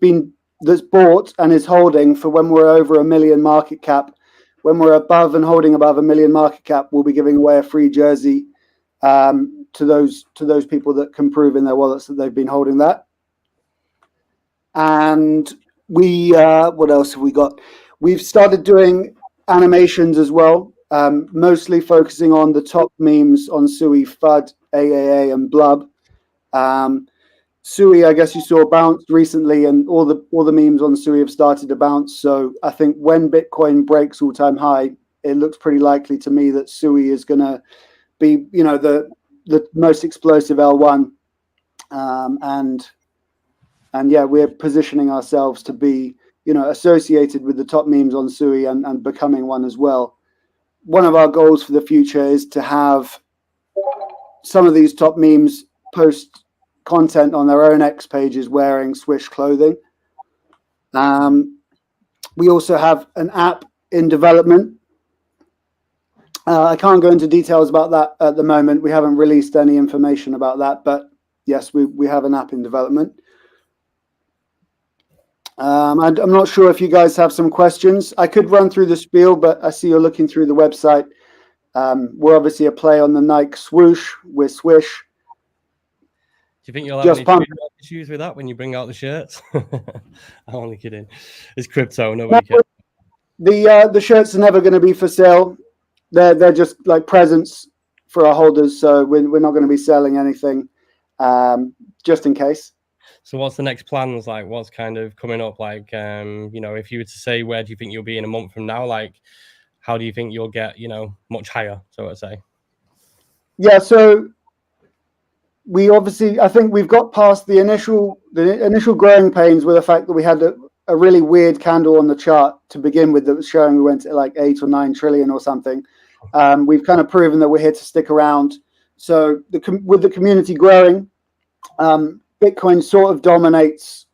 bought and is holding for when we're over 1 million market cap. When we're above and holding above 1 million market cap, we'll be giving away a free jersey to those people that can prove in their wallets that they've been holding that. And we what else have we got? We've started doing animations as well, mostly focusing on the top memes on Sui, FUD, AAA, and Blub. Sui, I guess you saw, bounced recently, and all the memes on Sui have started to bounce. So I think when Bitcoin breaks all-time high, it looks pretty likely to me that Sui is going to be, the most explosive L1, and yeah, we're positioning ourselves to be, associated with the top memes on Sui and becoming one as well. One of our goals for the future is to have some of these top memes post content on their own X pages wearing SWISH clothing. We also have an app in development. I can't go into details about that at the moment. We haven't released any information about that, but yes, we have an app in development. I'm not sure if you guys have some questions. I could run through the spiel, but I see you're looking through the website. We're obviously a play on the Nike swoosh. We're SWISH. Do you think you'll have any issues with that when you bring out the shirts? I'm only kidding. It's crypto. Nobody cares. The shirts are never going to be for sale. They're just like presents for our holders. So we're not going to be selling anything, just in case. So what's the next plans like? What's kind of coming up? Like, if you were to say, where do you think you'll be in a month from now? Like, how do you think you'll get, much higher, so to say? Yeah, so I think we've got past the initial growing pains with the fact that we had a really weird candle on the chart to begin with that was showing we went to like 8 or 9 trillion or something. We've kind of proven that we're here to stick around. So with the community growing, Bitcoin sort of dominates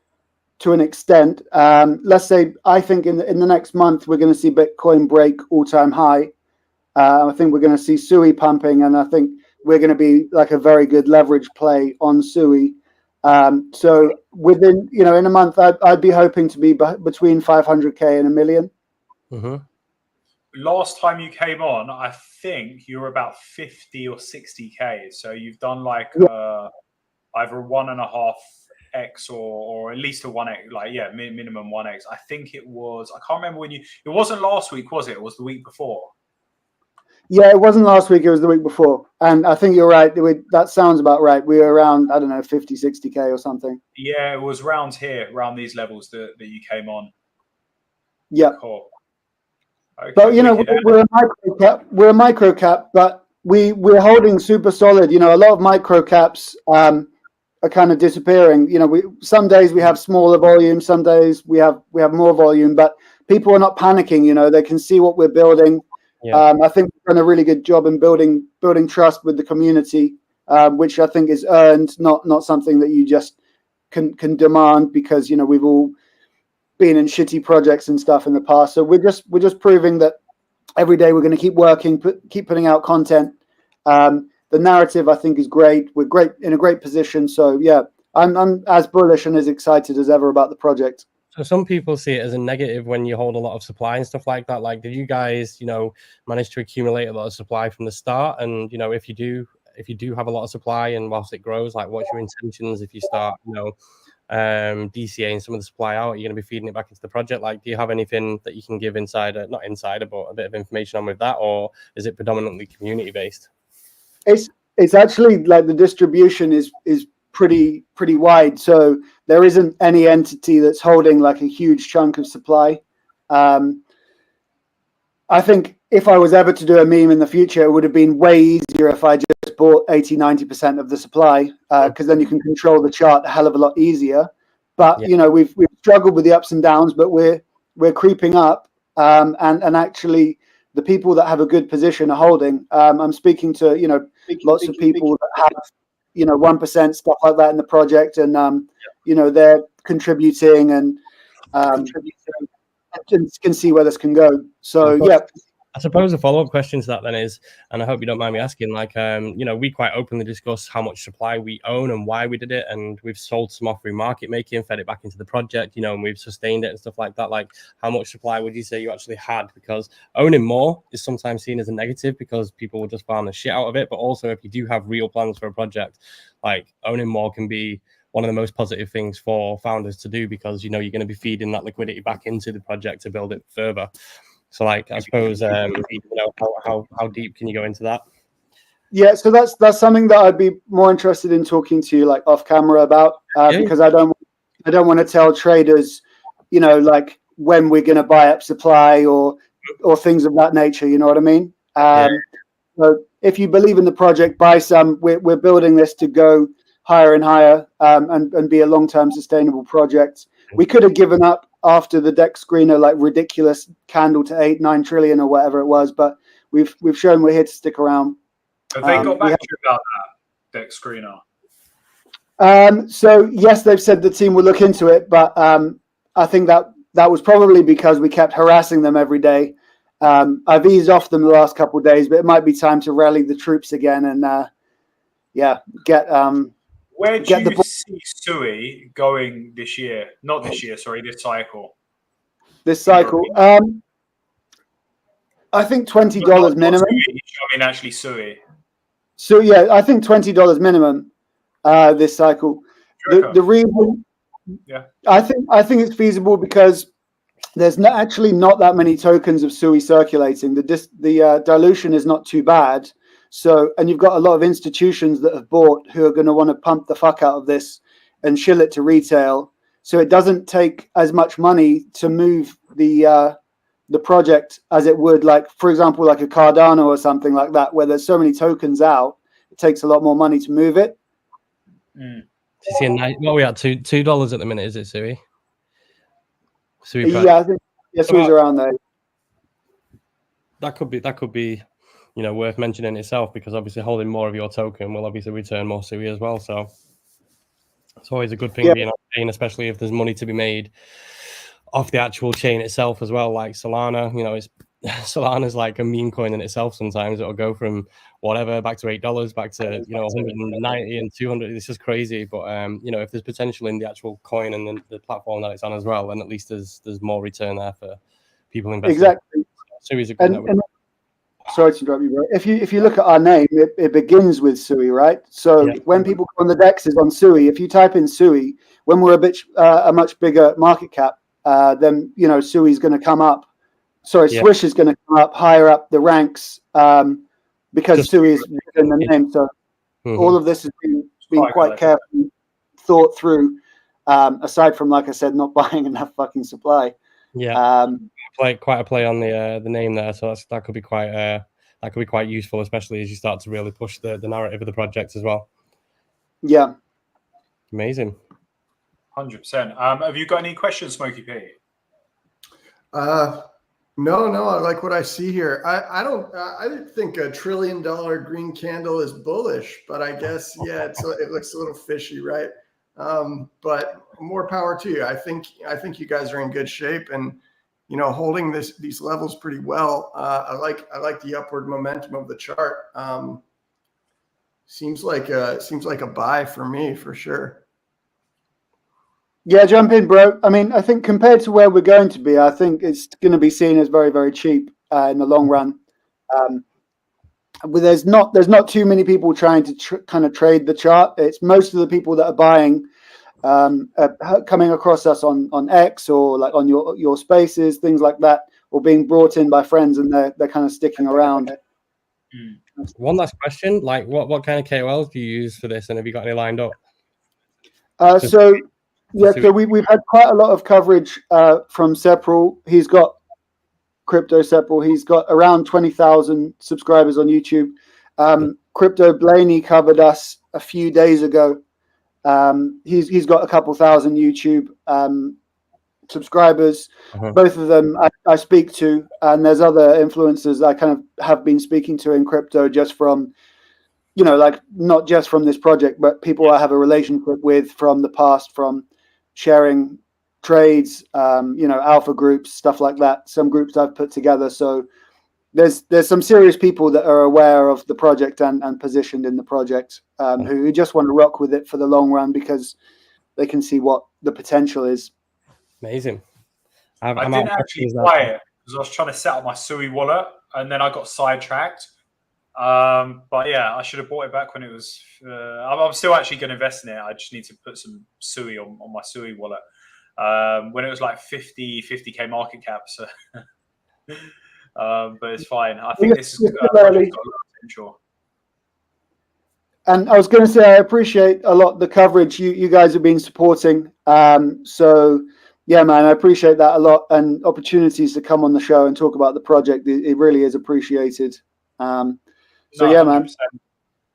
to an extent. Let's say, I think in the next month, we're going to see Bitcoin break all-time high. I think we're going to see Sui pumping, and I think we're going to be like a very good leverage play on Sui. So within, in a month, I'd be hoping to be between 500K and 1 million. Mm-hmm. last time you came on, I think you were about 50 or 60K. So you've done like either 1.5x or at least a 1x, like minimum 1x. I think it was, I can't remember when it wasn't last week, was it? It was the week before. Yeah, it wasn't last week, it was the week before. And I think you're right. That sounds about right. We were around, I don't know, 50, 60K or something. Yeah, it was around these levels that you came on. Yeah. Cool. Okay, but we're a micro cap, but we're holding super solid. You know, a lot of micro caps are kind of disappearing. You know, some days we have smaller volume, some days we have more volume, but people are not panicking. You know, they can see what we're building. Yeah. I think we've done a really good job in building trust with the community, which I think is earned, not something that you just can demand, because, you know, we've all been in shitty projects and stuff in the past. So we're just proving that every day we're going to keep working, keep putting out content. The narrative, I think, is great. We're in a great position. So yeah, I'm as bullish and as excited as ever about the project. So some people see it as a negative when you hold a lot of supply and stuff like that. Like, did you guys, you know, manage to accumulate a lot of supply from the start? And, you know, if you do have a lot of supply and whilst it grows, like, what's your intentions if you start, you know, DCAing some of the supply out? Are you going to be feeding it back into the project? Like, do you have anything that you can give not insider, but a bit of information on with that? Or is it predominantly community based? It's actually like the distribution is pretty wide. So there isn't any entity that's holding like a huge chunk of supply. I think if I was ever to do a meme in the future, it would have been way easier if I just bought 80-90% of the supply, because then you can control the chart a hell of a lot easier. But you know, we've struggled with the ups and downs, but we're creeping up, and actually the people that have a good position are holding. I'm speaking to, you know, lots of people that have, you know, 1%, stuff like that in the project, and you know, they're contributing and can see where this can go. So yeah, I suppose a follow-up question to that then is, and I hope you don't mind me asking, like, you know, we quite openly discuss how much supply we own and why we did it, and we've sold some off through market making, fed it back into the project, you know, and we've sustained it and stuff like that. Like, how much supply would you say you actually had? Because owning more is sometimes seen as a negative because people will just farm the shit out of it. But also, if you do have real plans for a project, like, owning more can be one of the most positive things for founders to do, because, you know, you're going to be feeding that liquidity back into the project to build it further. So, like, I suppose, you know, how deep can you go into that? Yeah, so that's something that I'd be more interested in talking to you, like, off camera about, because I don't want to tell traders, you know, like, when we're going to buy up supply or things of that nature. You know what I mean? So if you believe in the project, buy some. We're building this to go higher and higher, and be a long-term sustainable project. We could have given up after the deck screener, like, ridiculous candle to 8-9 trillion or whatever it was, but we've shown we're here to stick around. Have they got back to you about that deck screener? So yes, they've said the team will look into it, but I think that was probably because we kept harassing them every day. I've eased off them the last couple of days, but it might be time to rally the troops again and get Where do you see SUI going this year? Not this year, sorry, this cycle. This cycle, I think $20 minimum. I mean, actually, SUI. So yeah, I think $20 minimum this cycle. The reason, I think it's feasible because there's actually not that many tokens of SUI circulating. The dilution is not too bad. So, and you've got a lot of institutions that have bought who are going to want to pump the fuck out of this and shill it to retail. So it doesn't take as much money to move the project as it would, like, for example, like a Cardano or something like that, where there's so many tokens out, it takes a lot more money to move it. What are we at? $2 at the minute, is it, SUI? Yeah, I think SUI's around there. That could be, you know, worth mentioning itself, because obviously holding more of your token will obviously return more SUI as well. So it's always a good thing being on chain, especially if there's money to be made off the actual chain itself as well. Like Solana, you know, Solana's like a meme coin in itself. Sometimes it'll go from whatever back to $8, back to, you know, 190 and 200. It's just crazy. But you know, if there's potential in the actual coin and the platform that it's on as well, then at least there's more return there for people investing. Exactly. Sui's a good network. And sorry to interrupt you, bro. If you look at our name, it begins with Sui, right? So when people go on the dexes on Sui, if you type in Sui, when we're a much bigger market cap, then Sui is going to come up. Sorry, Swish is going to come up higher up the ranks because Sui is in the name. So all of this has been quite carefully thought through. Aside from, like I said, not buying enough fucking supply. Yeah, quite a play on the name there. So that could be quite useful, especially as you start to really push the narrative of the project as well. Yeah, amazing. 100%. Have you got any questions, Smokey Pete? No, I like what I see here. I don't think $1 trillion green candle is bullish, but I guess it looks a little fishy, right? But more power to you. I think you guys are in good shape, and holding these levels pretty well. I like the upward momentum of the chart. Seems like a buy for me for sure. Yeah, jump in, bro. I mean, I think compared to where we're going to be, I think it's going to be seen as very, very cheap in the long run. But there's not too many people trying to kind of trade the chart. It's most of the people that are buying coming across us on X or like on your spaces, things like that, or being brought in by friends, and they're kind of sticking around. One last question: like, what kind of KOLs do you use for this, and have you got any lined up? So we've had quite a lot of coverage from Sepral. He's got Crypto Sepral. He's got around 20,000 subscribers on YouTube. Crypto Blaney covered us a few days ago. He's got a couple thousand YouTube subscribers. Both of them I speak to, and there's other influencers I kind of have been speaking to in crypto, just from like not just from this project, but people I have a relationship with from the past, from sharing trades, alpha groups, stuff like that. Some groups I've put together. So there's some serious people that are aware of the project and positioned in the project, who just want to rock with it for the long run because they can see what the potential is. Amazing. I didn't actually buy it because I was trying to set up my Sui wallet, and then I got sidetracked. But yeah, I should have bought it back when it was. I'm still actually going to invest in it. I just need to put some Sui on my Sui wallet when it was like 50k market cap. So, but it's fine. I think this is got a lot of potential. And I was going to say, I appreciate a lot the coverage you guys have been supporting. So yeah, man, I appreciate that a lot, and opportunities to come on the show and talk about the project. It really is appreciated. So yeah, 100%. Man,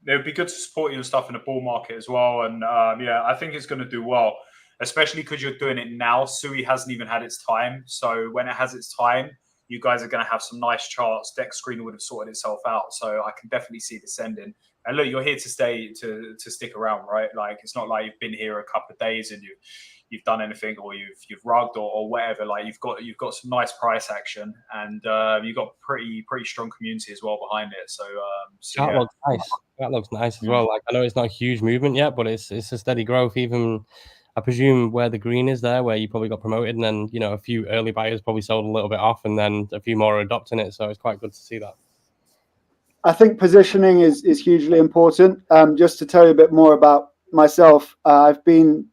it would be good to support you and stuff in the bull market as well. And yeah, I think it's going to do well, especially because you're doing it now. Sui hasn't even had its time, so when it has its time, you guys are going to have some nice charts. Dex Screen would have sorted itself out, so I can definitely see descending. And look, you're here to stay, to stick around, right? Like, it's not like you've been here a couple of days and you've done anything, or you've rugged or whatever. Like, you've got some nice price action, and you've got pretty strong community as well behind it. So, that looks nice. That looks nice as well. Like, I know it's not a huge movement yet, but it's a steady growth. Even I presume where the green is there, where you probably got promoted, and then a few early buyers probably sold a little bit off, and then a few more are adopting it. So it's quite good to see that. I think positioning is hugely important. Just to tell you a bit more about myself, I've been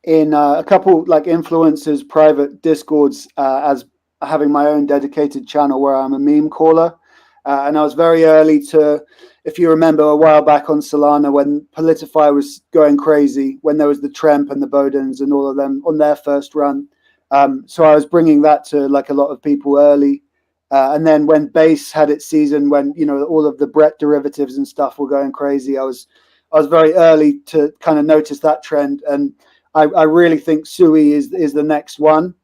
in a couple like influencers private discords as having my own dedicated channel where I'm a meme caller, and I was very early to, if you remember a while back on Solana when Politify was going crazy, when there was the Tremp and the Bodens and all of them on their first run. So I was bringing that to like a lot of people early. And then when Base had its season, when all of the Brett derivatives and stuff were going crazy, I was very early to kind of notice that trend, and I really think Sui is the next one.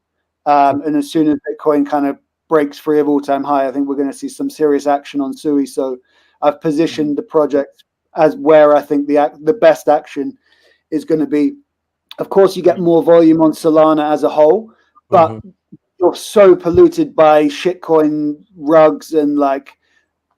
And as soon as Bitcoin kind of breaks free of all-time high, I think we're going to see some serious action on Sui. So I've positioned the project as where I think the best action is going to be. Of course, you get more volume on Solana as a whole, but you're so polluted by shitcoin rugs and like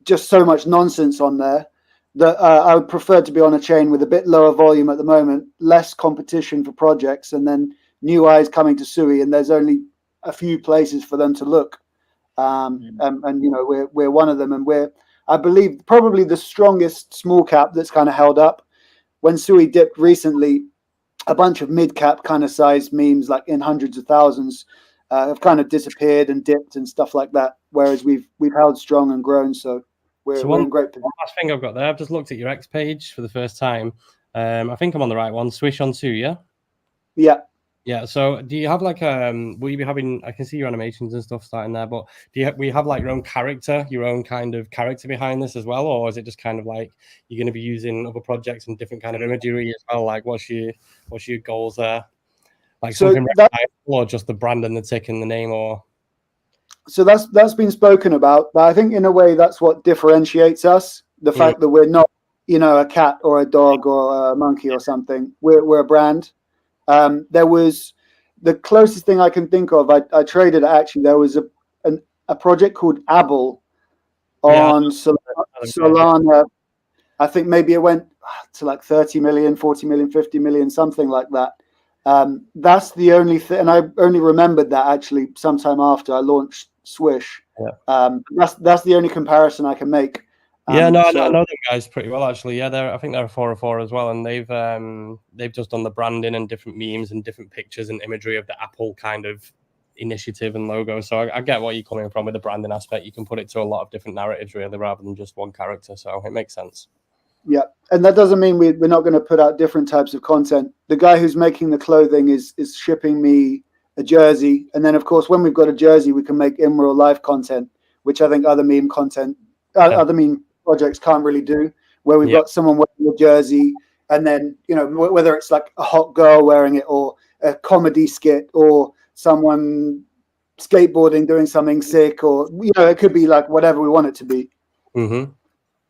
just so much nonsense on there that I would prefer to be on a chain with a bit lower volume at the moment, less competition for projects, and then new eyes coming to Sui, and there's only a few places for them to look. And you know, we're one of them, and we're, I believe, probably the strongest small cap that's kind of held up. When Sui dipped recently, a bunch of mid cap kind of size memes, like in hundreds of thousands, have kind of disappeared and dipped and stuff like that. Whereas we've held strong and grown, so we're in great position. One last thing I've got there, I've just looked at your X page for the first time. I think I'm on the right one. Swish on 2, yeah. Yeah. Yeah. So do you have like will you be having, I can see your animations and stuff starting there, but we have like your own kind of character behind this as well? Or is it just kind of like you're going to be using other projects and different kind of imagery as well? Like what's your goals there? Like So something recognizable, or just the brand and the tick and the name, or? So that's been spoken about, but I think in a way that's what differentiates us. The fact that we're not, you know, a cat or a dog or a monkey or something. We're a brand. There was the closest thing I can think of. I traded actually. There was a project called Abel on Solana. I think maybe it went to like 30 million, 40 million, 50 million, something like that. That's the only thing, and I only remembered that actually sometime after I launched SWISH. That's the only comparison I can make. I know them guys pretty well actually. Yeah, I think they're a 404 as well, and they've just done the branding and different memes and different pictures and imagery of the Apple kind of initiative and logo. So I get what you're coming from with the branding aspect. You can put it to a lot of different narratives really, rather than just one character. So it makes sense. Yeah, and that doesn't mean we're not going to put out different types of content. The guy who's making the clothing is shipping me a jersey, and then of course when we've got a jersey, we can make in real life content, which I think other meme projects can't really do. Where we've got someone wearing a jersey, and then you know whether it's like a hot girl wearing it, or a comedy skit, or someone skateboarding doing something sick, or you know it could be like whatever we want it to be.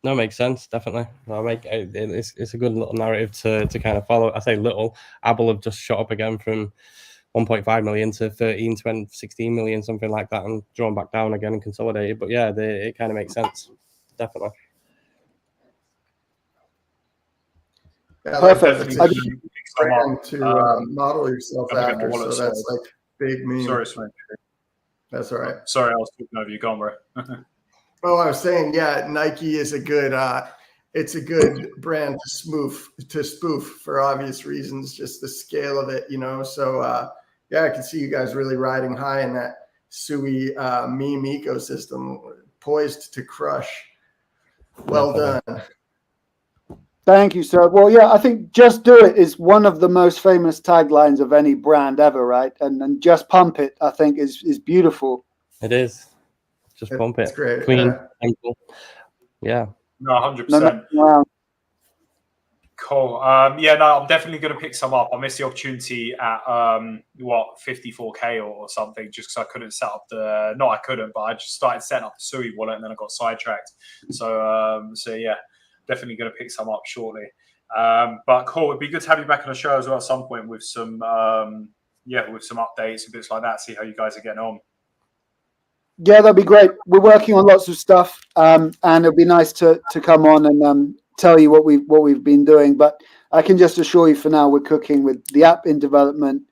No, makes sense, definitely. It's a good little narrative to kind of follow. I say little. Apple have just shot up again from 1.5 million to 13, 20, 16 million, something like that, and drawn back down again and consolidated. But yeah, it kind of makes sense, definitely. Yeah, perfect. To model yourself after, so that's like big meme. Sorry, that's all right. Sorry, I was talking over you. Go on, bro. Oh, I was saying, yeah, Nike is a good brand to spoof for obvious reasons, just the scale of it, you know. So yeah, I can see you guys really riding high in that Sui meme ecosystem, poised to crush. Well done. Thank you, sir. Well, yeah, I think "Just Do It" is one of the most famous taglines of any brand ever, right? And "Just Pump It," I think, is beautiful. It is. Just pump it. It's great. Clean, simple. Yeah. No, 100%. Cool. Yeah, no, I'm definitely going to pick some up. I missed the opportunity at 54K or something, just because I couldn't set up I couldn't, but I just started setting up the Sui wallet and then I got sidetracked. So yeah, definitely going to pick some up shortly. But cool, it'd be good to have you back on the show as well at some point with some with some updates and bits like that. See how you guys are getting on. Yeah, that'd be great. We're working on lots of stuff, and it'd be nice to come on and tell you what we've been doing. But I can just assure you, for now, we're cooking with the app in development.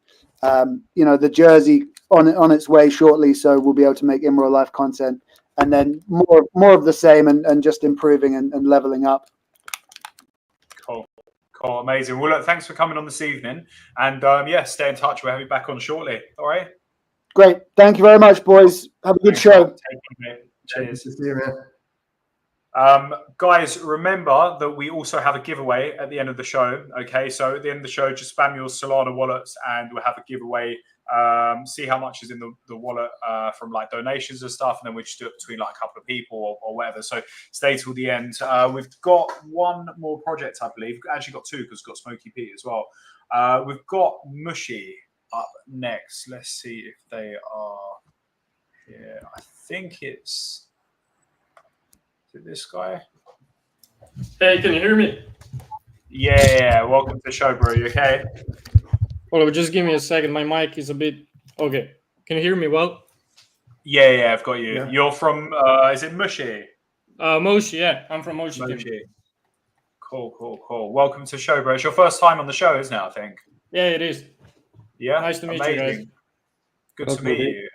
You know, the jersey on its way shortly, so we'll be able to make in real life content, and then more of the same, and just improving and leveling up. Cool, amazing. Well, look, thanks for coming on this evening, and stay in touch. We'll have you back on shortly. All right. Great. Thank you very much, boys. Have a good show. Cheers. See you, man. Guys, remember that we also have a giveaway at the end of the show. Okay, so at the end of the show, just spam your Solana wallets and we'll have a giveaway. See how much is in the wallet from like donations and stuff, and then we just do it between like a couple of people or whatever. So stay till the end. We've got one more project, I believe. We've actually got two, because we've got Smokey Pete as well. We've got MOSHI up next. Let's see if they are here. I think it's... Is it this guy? Hey, can you hear me? Yeah. Welcome to the show, bro. You okay? Well, just give me a second. My mic is a bit... Okay. Can you hear me well? Yeah, I've got you. Yeah. You're from... is it MOSHI? MOSHI, yeah. I'm from MOSHI. MOSHI. Cool. Welcome to the show, bro. It's your first time on the show, isn't it, I think? Yeah, it is. Yeah? Nice to meet Amazing. you guys. Good to meet you.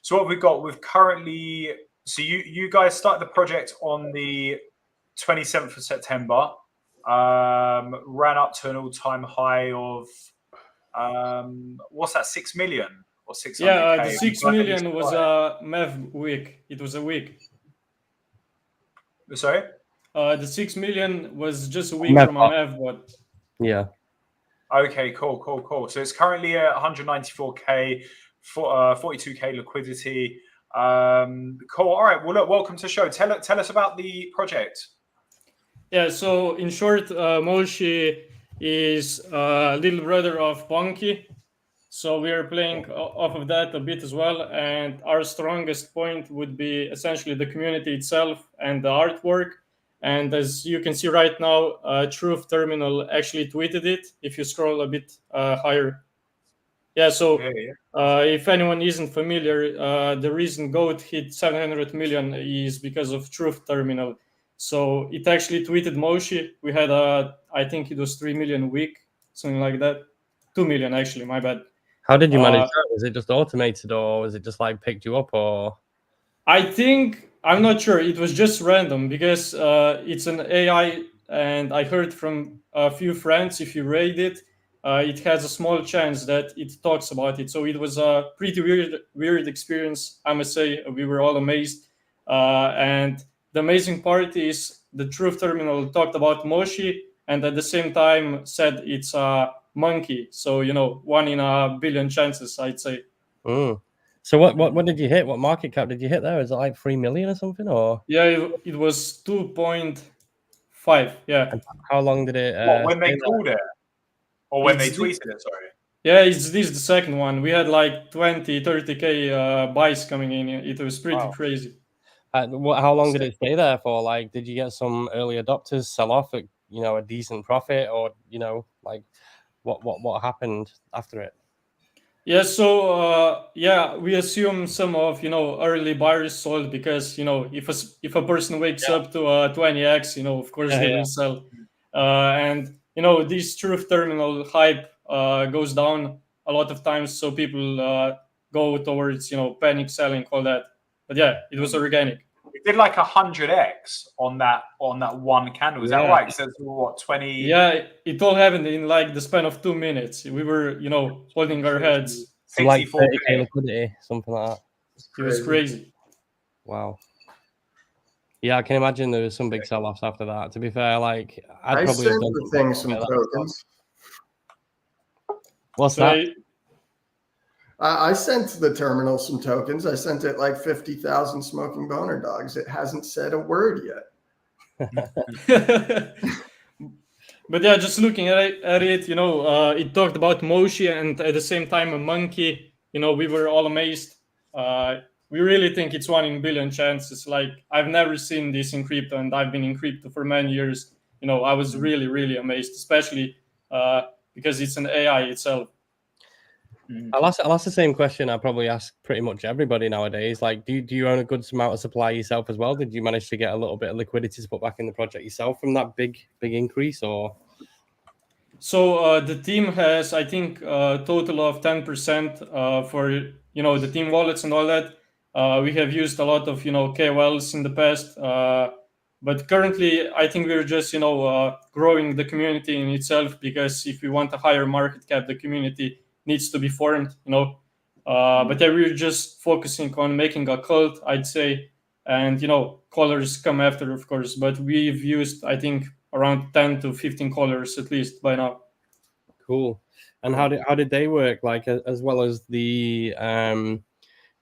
So what we've got, we've currently, so you guys started the project on the 27th of September, ran up to an all-time high of, what's that, 6 million or 600K? Yeah, the 6 million was a MEV week. It was a week. Sorry? The 6 million was just a week from a MEV bot. Yeah. Okay, cool. So it's currently at 194K, 42K liquidity. Cool. All right. Well, look, welcome to the show. Tell us about the project. Yeah. So in short, MOSHI is a little brother of Punky. So we are playing off of that a bit as well. And our strongest point would be essentially the community itself and the artwork. And as you can see right now, Truth Terminal actually tweeted it. If you scroll a bit higher. Yeah, so if anyone isn't familiar, the reason GOAT hit 700 million is because of Truth Terminal. So it actually tweeted MOSHI. We had, I think it was 3 million a week, something like that. 2 million, actually, my bad. How did you manage that? Was it just automated or was it just like picked you up or? I think, I'm not sure. It was just random because it's an AI and I heard from a few friends, if you rate it, it has a small chance that it talks about it. So it was a pretty weird experience, I must say. We were all amazed. And the amazing part is the Truth Terminal talked about MOSHI and at the same time said it's a monkey. So, 1 in a billion chances, I'd say. So what did you hit? What market cap did you hit there? Is it like 3 million or something? Or yeah, it was 2.5. Yeah. And how long did it? When they called it, or when they tweeted it? Sorry. Yeah, this is the second one. We had like 20, 30K buys coming in. It was pretty crazy. How long did it stay there for? Like, did you get some early adopters sell off at a decent profit, or like what happened after it? Yeah, so we assume some of early buyers sold because if a person wakes up to 20x, of course they will sell, and this Truth Terminal hype goes down a lot of times, so people go towards panic selling, all that. But yeah, it was organic. It did like 100x on that one candle. Is that right? So it's what, 20? Yeah, it all happened in like the span of 2 minutes. We were, holding our heads. Like 30K liquidity, something like that. It was crazy. Wow. Yeah, I can imagine there was some big sell-offs after that. To be fair, like I probably sent the thing some tokens. What's that? I sent the terminal some tokens. I sent it like 50,000 smoking boner dogs. It hasn't said a word yet. But yeah, just looking at it, it talked about MOSHI and at the same time a monkey. We were all amazed. We really think it's 1 in a billion chances. Like, I've never seen this in crypto, and I've been in crypto for many years. I was really, really amazed, especially because it's an AI itself. I'll ask the same question I probably ask pretty much everybody nowadays. Like, do you own a good amount of supply yourself as well? Did you manage to get a little bit of liquidity to put back in the project yourself from that big increase, or? So the team has, I think, a total of 10% for the team wallets and all that. We have used a lot of KOLs in the past, but currently I think we're just growing the community in itself, because if we want a higher market cap, the community needs to be formed, but yeah, we're just focusing on making a cult, I'd say, and callers come after, of course, but we've used, I think, around 10 to 15 callers at least by now. Cool. And how did they work, like, as well as the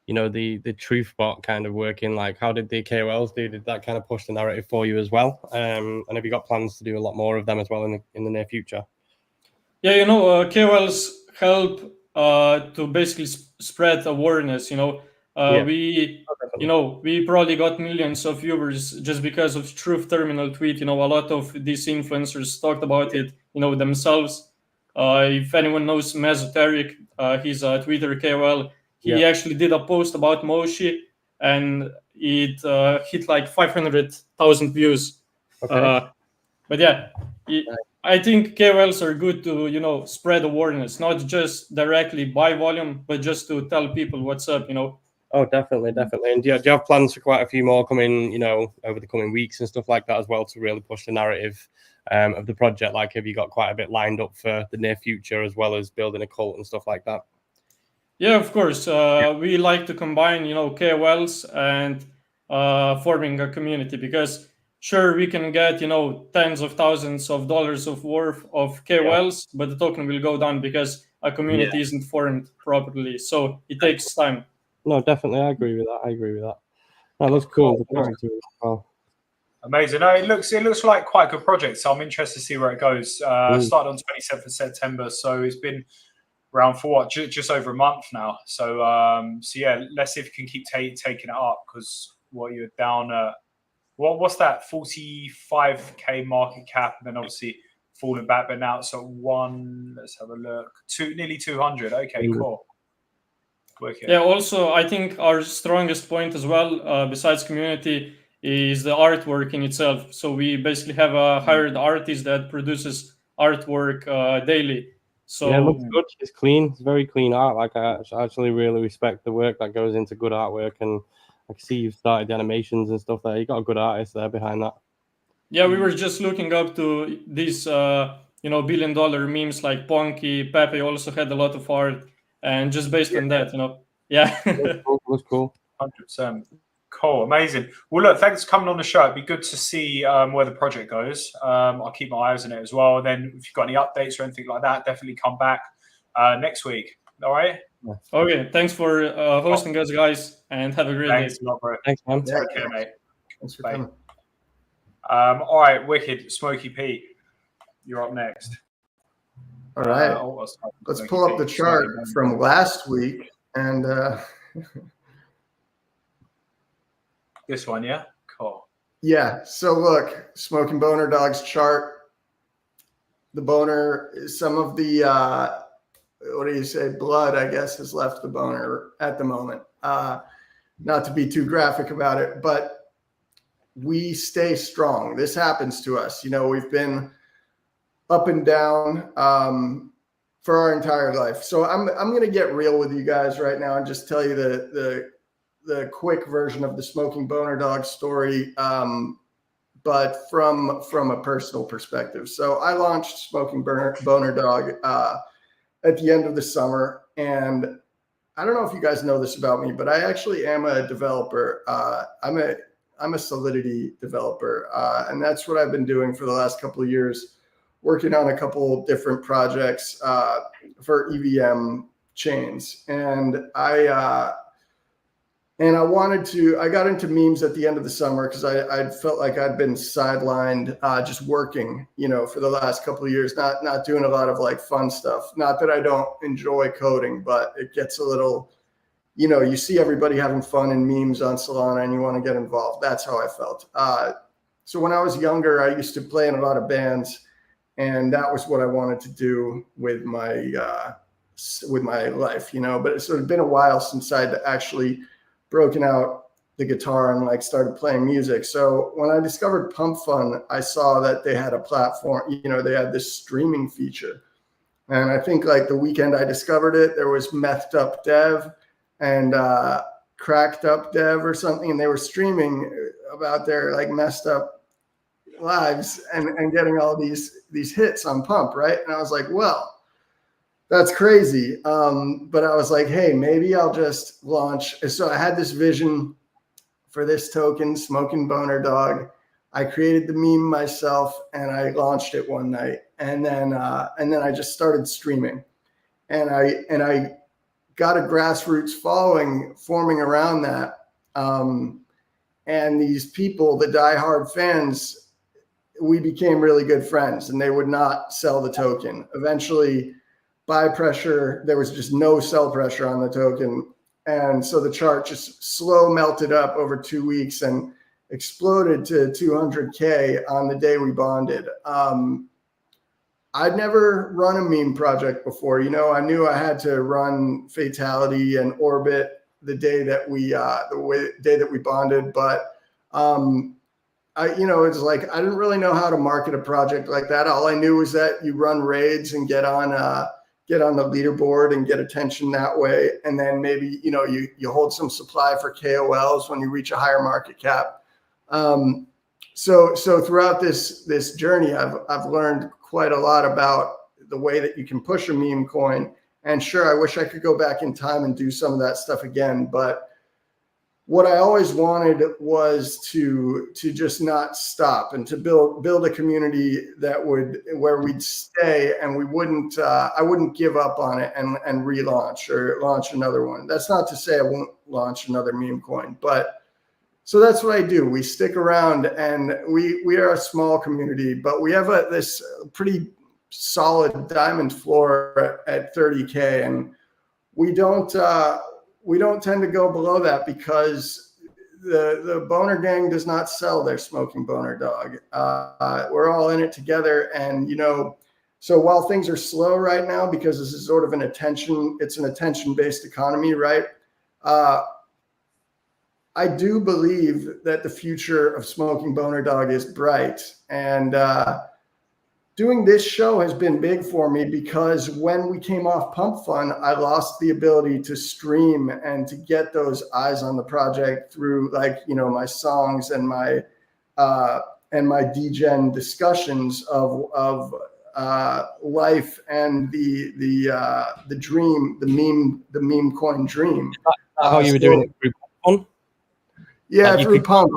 the Truth Bot kind of working? Like, how did the KOLs do? Did that kind of push the narrative for you as well? And have you got plans to do a lot more of them as well in the near future? Yeah, KOLs help to basically spread awareness. We probably got millions of viewers just because of Truth Terminal tweet. A lot of these influencers talked about it, themselves. If anyone knows Mesoteric, he's a Twitter KOL. He actually did a post about MOSHI, and it hit like 500,000 views. Okay. But yeah, I think KOLs are good to spread awareness, not just directly by volume, but just to tell people what's up. Oh, definitely. And do you have plans for quite a few more coming, over the coming weeks and stuff like that as well, to really push the narrative of the project? Like, have you got quite a bit lined up for the near future, as well as building a cult and stuff like that? Yeah, of course. We like to combine, KOLs and forming a community, because sure, we can get, tens of thousands of dollars of worth of KOLs, but the token will go down because a community isn't formed properly. So it takes time. No, definitely. I agree with that. That looks cool. The project as well. Amazing. No, it looks like quite a good project. So I'm interested to see where it goes. Started on 27th of September, so it's been around for what, just over a month now. So yeah, let's see if you can keep taking it up, because you're down at what's that, 45k market cap, and then obviously falling back, but now it's at let's have a look, nearly 200. Okay, cool. Wicked. Yeah, also I think our strongest point as well, besides community, is the artwork in itself. So we basically have a hired artist that produces artwork daily. So yeah, it looks good. It's clean. It's very clean art. Like, I actually really respect the work that goes into good artwork, and I can see you've started the animations and stuff there. You got a good artist there behind that. Yeah, we were just looking up to these billion-dollar memes like Ponky. Pepe also had a lot of art, and just based on that, yeah. Looks cool. 100%. Cool, amazing. Well, look, thanks for coming on the show. It'd be good to see where the project goes. I'll keep my eyes on it as well. Then if you've got any updates or anything like that, definitely come back next week. All right? Okay, thanks for hosting us, guys, and have a great day. Thanks a lot, bro. Thanks, man. Take care, mate. Thanks for coming. All right, wicked. Smokey Pete, you're up next. All right. Let's pull up the chart from last week and this one, yeah? Cool. Yeah. So look, Smoking Boner Dog's chart. The boner, some of the what do you say, blood, I guess, has left the boner at the moment. Not to be too graphic about it, but we stay strong. This happens to us. We've been up and down for our entire life. So I'm going to get real with you guys right now and just tell you the quick version of the Smoking Boner Dog story, but from a personal perspective. So I launched Smoking Boner Dog at the end of the summer, and I don't know if you guys know this about me, but I actually am a developer. I'm a Solidity developer, and that's what I've been doing for the last couple of years, working on a couple different projects for EVM chains. And I got into memes at the end of the summer because I felt like I'd been sidelined just working, for the last couple of years, not doing a lot of like fun stuff. Not that I don't enjoy coding, but it gets a little, you see everybody having fun in memes on Solana and you want to get involved. That's how I felt. So when I was younger, I used to play in a lot of bands, and that was what I wanted to do with my life, but it's sort of been a while since I'd actually broken out the guitar and like started playing music. So when I discovered PumpFun, I saw that they had a platform, they had this streaming feature. And I think like the weekend I discovered it, there was Methed Up Dev and Cracked Up Dev or something, and they were streaming about their like messed up lives and getting all these hits on Pump, right? And I was like, well, that's crazy. But I was like, hey, maybe I'll just launch. So I had this vision for this token, Smoking Boner Dog. I created the meme myself and I launched it one night. And then I just started streaming. And I got a grassroots following forming around that. And these people, the diehard fans, we became really good friends, and they would not sell the token. Eventually, buy pressure, there was just no sell pressure on the token. And so the chart just slow melted up over 2 weeks and exploded to 200K on the day we bonded. I'd never run a meme project before. I knew I had to run Fatality and Orbit the day that we bonded, but it's like I didn't really know how to market a project like that. All I knew was that you run raids and get on the leaderboard and get attention that way, and then maybe you hold some supply for KOLs when you reach a higher market cap. So throughout this journey, I've learned quite a lot about the way that you can push a meme coin. And sure, I wish I could go back in time and do some of that stuff again, but what I always wanted was to just not stop and to build a community where we'd stay and we wouldn't I wouldn't give up on it and relaunch or launch another one. That's not to say I won't launch another meme coin, but so that's what I do. We stick around, and we are a small community, but we have this pretty solid diamond floor at 30K, and we don't tend to go below that because the Boner Gang does not sell their smoking boner dog. We're all in it together. And, so while things are slow right now, because this is sort of an attention-based economy, right? I do believe that the future of smoking boner dog is bright. And, doing this show has been big for me because when we came off Pump Fun, I lost the ability to stream and to get those eyes on the project through my songs and my DGen discussions of life and the dream, the meme coin dream. How you were doing it through Pump Fun? Yeah, through Pump.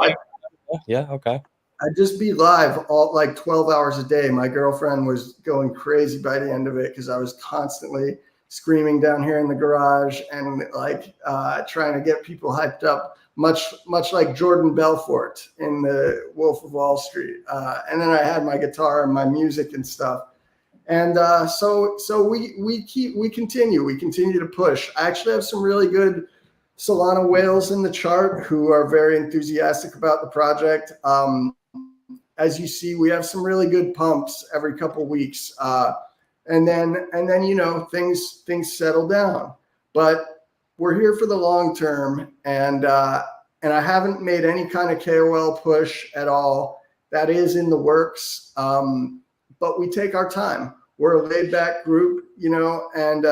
Yeah, okay. I'd just be live all 12 hours a day. My girlfriend was going crazy by the end of it because I was constantly screaming down here in the garage and trying to get people hyped up, much like Jordan Belfort in the Wolf of Wall Street. And then I had my guitar and my music and stuff. And so we continue to push. I actually have some really good Solana whales in the chart who are very enthusiastic about the project. As you see, we have some really good pumps every couple weeks, and then things settle down. But we're here for the long term, and I haven't made any kind of KOL push at all. That is in the works, but we take our time. We're a laid back group, and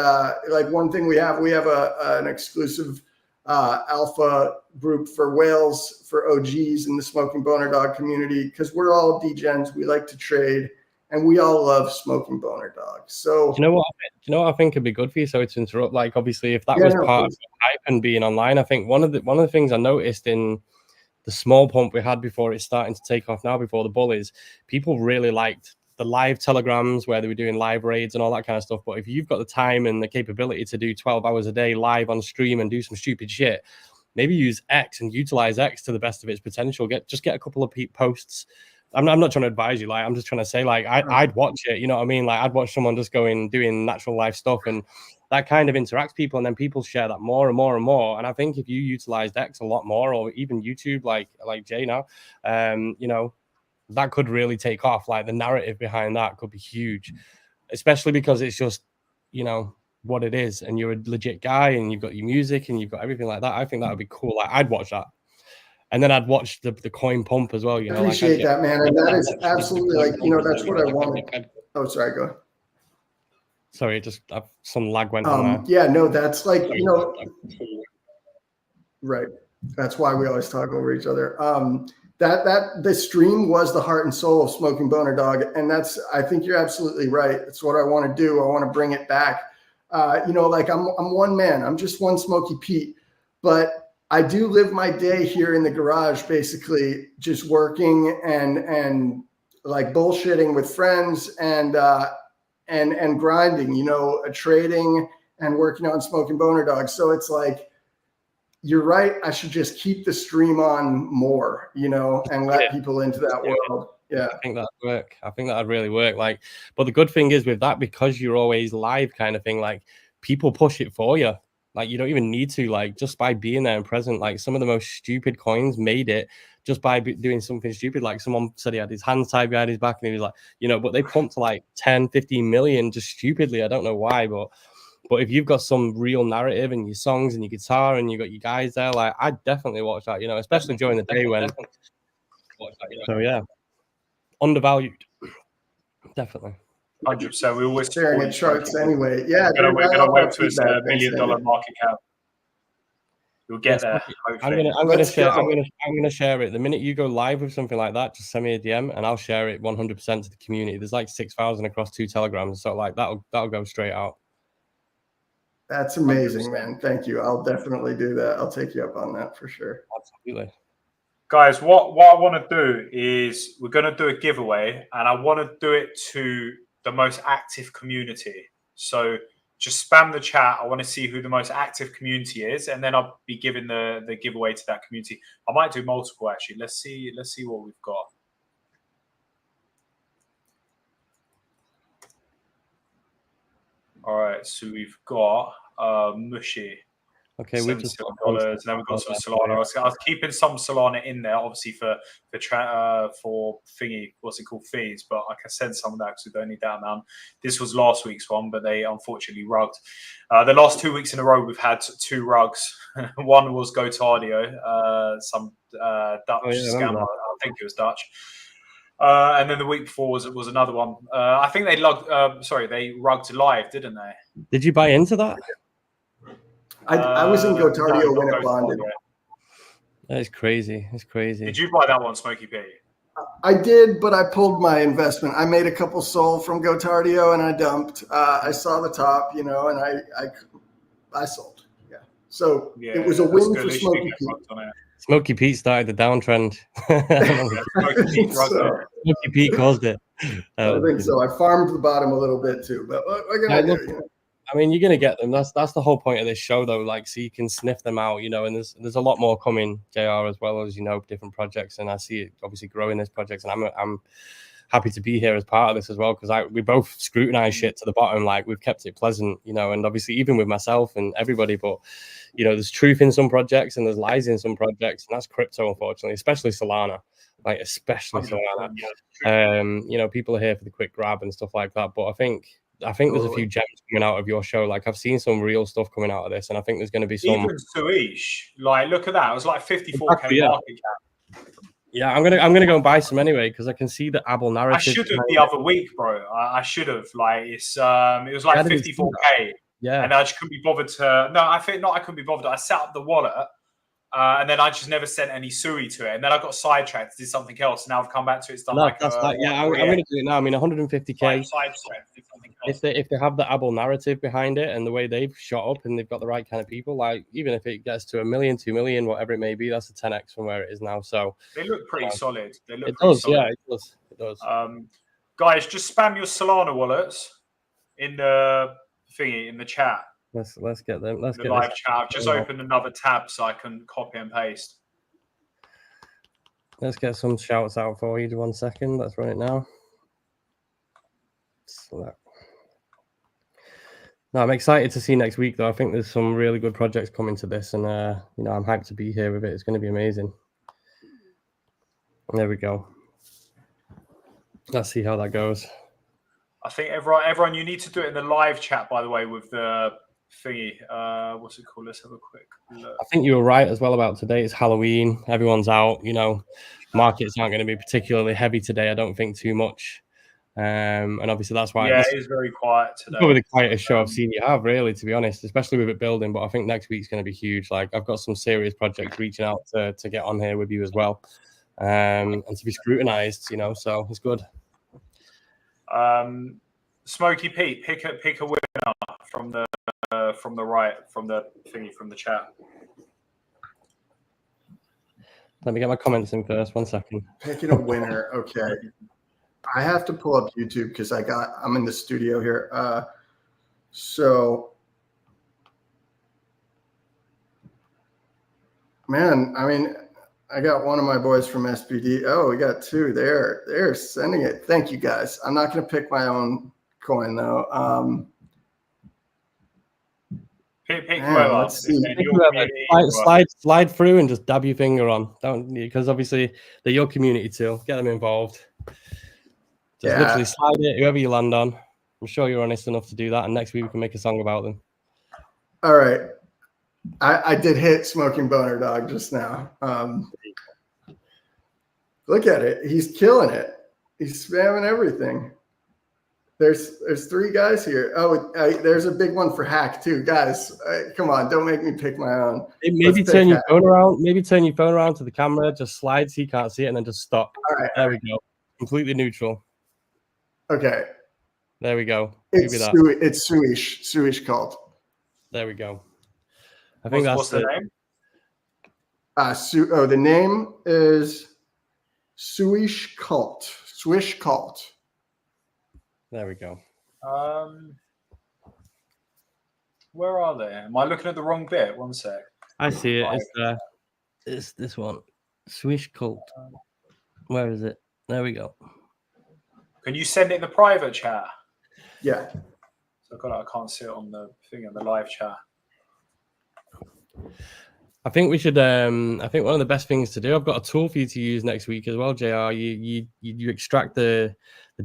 one thing we have an exclusive alpha group for whales, for OGs in the smoking boner dog community, because we're all degens. We like to trade, and we all love smoking boner dogs. So do you know what I think would be good for you? Sorry to interrupt. Obviously, if that was part of the hype and being online, I think one of the things I noticed in the small pump we had before it's starting to take off now, before the bull, is people really liked the live telegrams where they were doing live raids and all that kind of stuff. But if you've got the time and the capability to do 12 hours a day live on stream and do some stupid shit, maybe use X and utilize X to the best of its potential. Get a couple of posts. I'm not trying to advise you. I'm just trying to say, I'd watch it. You know what I mean? I'd watch someone just doing natural life stuff, and that kind of interacts people, and then people share that more and more and more. And I think if you utilized X a lot more, or even YouTube, like Jay now, that could really take off. The narrative behind that could be huge, especially because it's just, what it is, and you're a legit guy, and you've got your music, and you've got everything like that. I think that would be cool. I'd watch that, and then I'd watch the coin pump as well. I appreciate that, man, and that is absolutely that's what I wanted. Oh, sorry, go ahead. Sorry, just some lag went on there. Yeah, no, that's right. That's why we always talk over each other. That the stream was the heart and soul of Smoking Boner Dog, and I think you're absolutely right. It's what I want to do. I want to bring it back. I'm one man. I'm just one Smokey Pete, but I do live my day here in the garage, basically just working and bullshitting with friends and grinding, trading and working on Smoking Boner Dog. So it's you're right. I should just keep the stream on more, and let people into that world. Yeah. I think that'd work. I think that'd really work. But the good thing is with that, because you're always live kind of thing, people push it for you. You don't even need to, just by being there and present. Some of the most stupid coins made it just by doing something stupid. Someone said he had his hands tied behind his back, and he was but they pumped 10, 15 million just stupidly. I don't know why, but if you've got some real narrative and your songs and your guitar and you got your guys there, I'd definitely watch that, especially during the day when So yeah, undervalued, definitely. 100%. We always Sharing support in you, charts Smokey. anyway. Yeah, We're dude, I gonna love work that to a feedback. $1 Thanks, million Andy. market cap. You'll get there. Hopefully. I'm gonna Let's share. go. I'm gonna share it. The minute you go live with something like that, just send me a DM and I'll share it 100% to the community. There's like 6,000 across 2 telegrams, so like that'll go straight out. That's amazing, 100%. man. Thank you. I'll definitely do that. I'll take you up on that for sure. Absolutely. Guys, what I want to do is we're going to do a giveaway, and I want to do it to the most active community. So just spam the chat. I want to see who the most active community is, and then I'll be giving the giveaway to that community. I might do multiple actually. Let's see what we've got. All right, so we've got MOSHI. Okay, we've just got $77, and then we've got some Solana. I was keeping some Solana in there, obviously for thingy, what's it called, fees, but I can send some of that because we don't need that amount. This was last week's one, but they unfortunately rugged. The last 2 weeks in a row, we've had 2 rugs. One was Gotardio, some Dutch scammer. I think it was Dutch. And then the week before was another one. I think they rugged live, didn't they? Did you buy into that? I was in Gotardio no, when not it bonded. That is crazy. It's crazy. Did you buy that one, Smokey Pete? I did, but I pulled my investment. I made a couple sold from Gotardio and I dumped. I saw the top, and I sold. Yeah. So it was a win for Smokey Pete. Smokey Pete started the downtrend. Smokey Pete caused it. I think so. I farmed the bottom a little bit too, but what can I do? I mean, you're gonna get them. That's the whole point of this show, though. Like, so you can sniff them out, and there's a lot more coming, JR, as well as different projects, and I see it obviously growing this project, and I'm happy to be here as part of this as well because we both scrutinize shit to the bottom. Like, we've kept it pleasant, and obviously even with myself and everybody, but there's truth in some projects and there's lies in some projects, and that's crypto, unfortunately, especially Solana. Like, especially Solana. People are here for the quick grab and stuff like that, but I think there's a few gems coming out of your show. Like, I've seen some real stuff coming out of this, and I think there's going to be some. Even SWISH, like, look at that. It was like 54K market cap. Yeah, I'm gonna go and buy some anyway because I can see the Abel narrative. I should have the other week, bro. I should have. Like, it was like 54K. Yeah, and I just couldn't be bothered to. No, I think not. I couldn't be bothered. I set up the wallet. And then I just never sent any SUI to it. And then I got sidetracked, did something else. Now I've come back to it. It's done I'm going to do it now. I mean, 150K. If they have the Abel narrative behind it and the way they've shot up and they've got the right kind of people, like, even if it gets to 1 million, 2 million, whatever it may be, that's a 10x from where it is now. So they look pretty solid. It does. It does. Guys, just spam your Solana wallets in the thingy, in the chat. Let's get them. Let's get live chat. I've just opened another tab so I can copy and paste. Let's get some shouts out for you. 1 second. Let's run it now. No, I'm excited to see next week, though. I think there's some really good projects coming to this, and I'm hyped to be here with it. It's going to be amazing. There we go. Let's see how that goes. I think everyone, you need to do it in the live chat, by the way, with the thingy. What's it called? Let's have a quick look. I think you were right as well about today. It's Halloween. Everyone's out. Markets aren't going to be particularly heavy today. I don't think too much. And obviously that's why. Yeah, it is very quiet today. Probably the quietest show I've seen you have, really, to be honest, especially with it building. But I think next week's going to be huge. Like, I've got some serious projects reaching out to get on here with you as well, and to be scrutinized. So it's good. Smokey Pete, pick a winner from the right, from the thingy, from the chat. Let me get my comments in first. 1 second. Picking a winner. Okay. I have to pull up YouTube because I'm in the studio here. So, man, I mean, I got one of my boys from SBD. Oh, we got 2 there. They're sending it. Thank you, guys. I'm not going to pick my own coin, though. Pick whoever. Let's see. Slide through and just dab your finger on. Don't, because obviously they're your community too. Get them involved. Just literally slide it, whoever you land on. I'm sure you're honest enough to do that, and next week we can make a song about them. All right. I did hit Smoking Boner Dog just now. Look at it. He's killing it. He's spamming everything. There's 3 guys here. Oh, there's a big one for hack too, guys. Come on, don't make me pick my own. Maybe turn your phone around. Maybe turn your phone around to the camera. Just slide so you can't see it, and then just stop. All right, there we go. Completely neutral. Okay. There we go. It's SWISH. SWISH cult. There we go. I think what's the name? The name is SWISH cult. SWISH cult. There we go. Where are they? Am I looking at the wrong bit? One sec. I see it. It's this one. SWISH cult. Where is it? There we go. Can you send it in the private chat? Yeah. So I can't see it on the thing in the live chat. I think we should. I think one of the best things to do. I've got a tool for you to use next week as well, JR. You extract the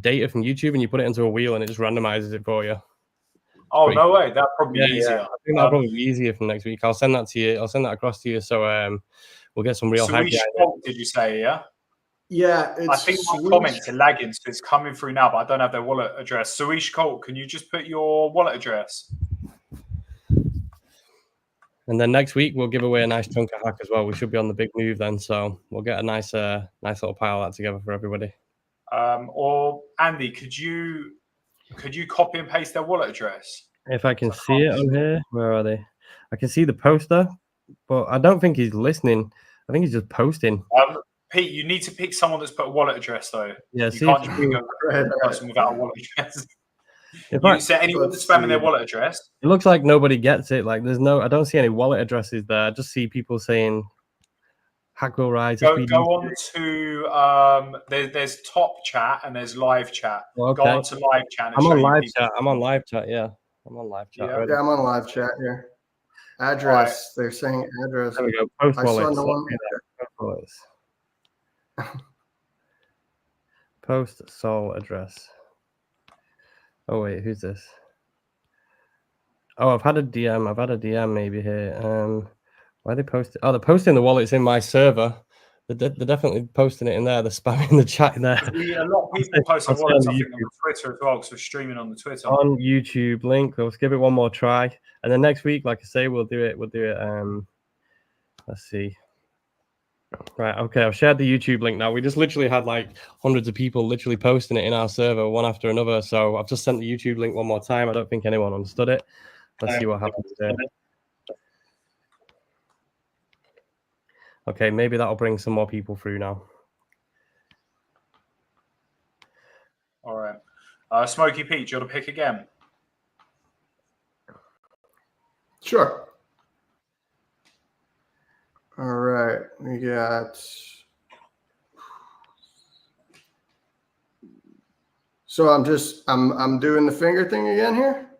data from YouTube and you put it into a wheel and it just randomizes it for you. Oh, no way. That'd probably be easier. Yeah. I think that'll probably be easier from next week. I'll send that to you. I'll send that across to you. So we'll get some real hype. Did you say, yeah? Yeah. I think my comments are lagging, so it's coming through now, but I don't have their wallet address. SWISH Colt, can you just put your wallet address? And then next week we'll give away a nice chunk of hack as well. We should be on the big move then, so we'll get a nice little pile of that together for everybody. Or Andy, could you copy and paste their wallet address? If I can see it on here, where are they? I can see the poster, but I don't think he's listening. I think he's just posting. Pete, you need to pick someone that's put a wallet address though. Yeah, you can't just pick a person without a wallet address. So anyone that's spamming their wallet address. It looks like nobody gets it. Like I don't see any wallet addresses there. I just see people saying hack will rise. Go on to there's top chat and there's live chat. Okay. Go on to live chat. I'm on live chat. I'm on live chat. Yeah, I'm on live chat. Yeah, I'm on live chat here. Address. Right. They're saying address. There we go. Post wallets. Post Sol address. Oh wait, who's this? Oh, I've had a DM maybe here. Why are they posting? Oh, they're posting the wallets in my server. They're definitely posting it in there. They're spamming the chat in there. A lot of people post their wallets, I think, on Twitter as well, because we're streaming on the Twitter. On YouTube link. Let's give it one more try. And then next week, like I say, we'll do it. Let's see. Right, okay, I've shared the YouTube link now. We just literally had like hundreds of people literally posting it in our server one after another. So I've just sent the YouTube link one more time. I don't think anyone understood it. Let's see what happens there. Okay, maybe that'll bring some more people through now. All right. Smokey Pete, do you want to pick again? Sure. All right, we got. So I'm doing the finger thing again here.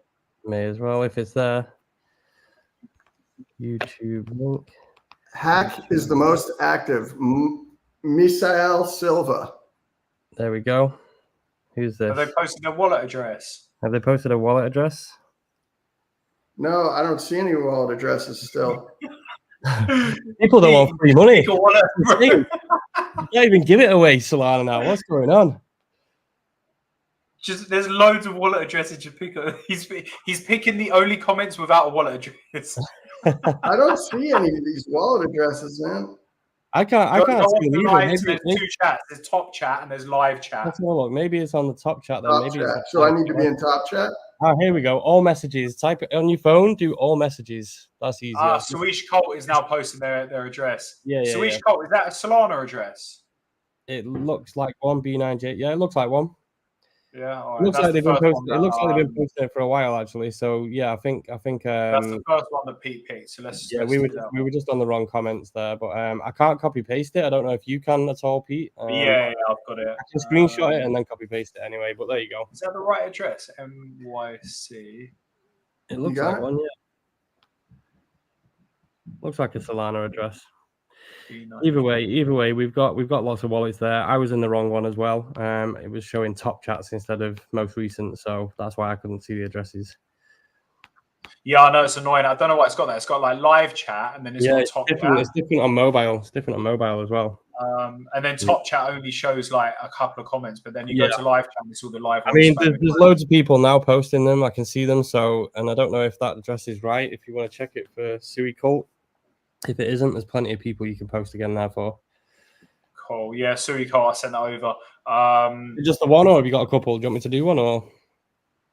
May as well if it's there. YouTube link. Hack is the most active. Misael Silva. There we go. Who's this? Have they posted their wallet address? Have they posted a wallet address? No, I don't see any wallet addresses still. People don't want free money. You can't even give it away, Solana now. What's going on? Just there's loads of wallet addresses to pick. He's picking the only comments without a wallet address. I don't see any of these wallet addresses, man. I can't see them either. There's two chats. There's top chat and there's live chat. Let's have a look. Maybe it's on the top chat then. Top chat. So I need to be in top chat. Oh, here we go. All messages. Type it on your phone. Do all messages. That's easier. SWISH Colt is now posting their address. Yeah. SWISH Colt, is that a Solana address? It looks like one B9J. Yeah, it looks like one. Yeah, all right. It looks like they've been posting. It looks like they've been posting it for a while actually. So yeah, I think. That's the first one that Pete picked. So let's. Yeah, we were just on the wrong comments there, but I can't copy paste it. I don't know if you can at all, Pete. Yeah, I've got it. I can screenshot it and then copy paste it anyway. But there you go. Is that the right address? MYC. It looks like one. Yeah. Looks like a Solana address. Either way, we've got lots of wallets there. I was in the wrong one as well. It was showing top chats instead of most recent, so that's why I couldn't see the addresses. Yeah, I know it's annoying. I don't know what it's got there. It's got like live chat, and then it's got top chat. It's different on mobile. It's different on mobile as well. And then top chat only shows like a couple of comments, but then you go to live chat and it's all the live. I mean, there's loads of people now posting them. I can see them. So, and I don't know if that address is right. If you want to check it for Sui Cult, if it isn't, there's plenty of people you can post again there for. Cool. Yeah, Sui Cult, I sent that over. Just the one, or have you got a couple? Do you want me to do one, or?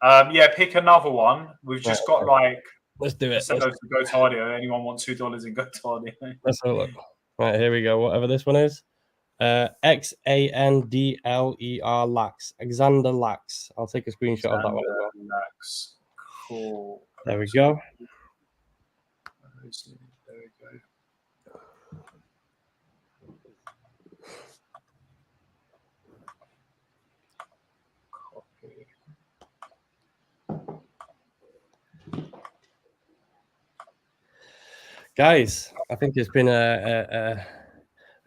Yeah, pick another one. We've just got like. Let's do it. Send those to GoTardio. Anyone want $2 in GoTardio? Let's have a look. Right, here we go. Whatever this one is. XANDLER Lax. Xander Lax. I'll take a screenshot of that one as well. Lax. Cool. There we go. There we go. Copy. Guys, I think it's been a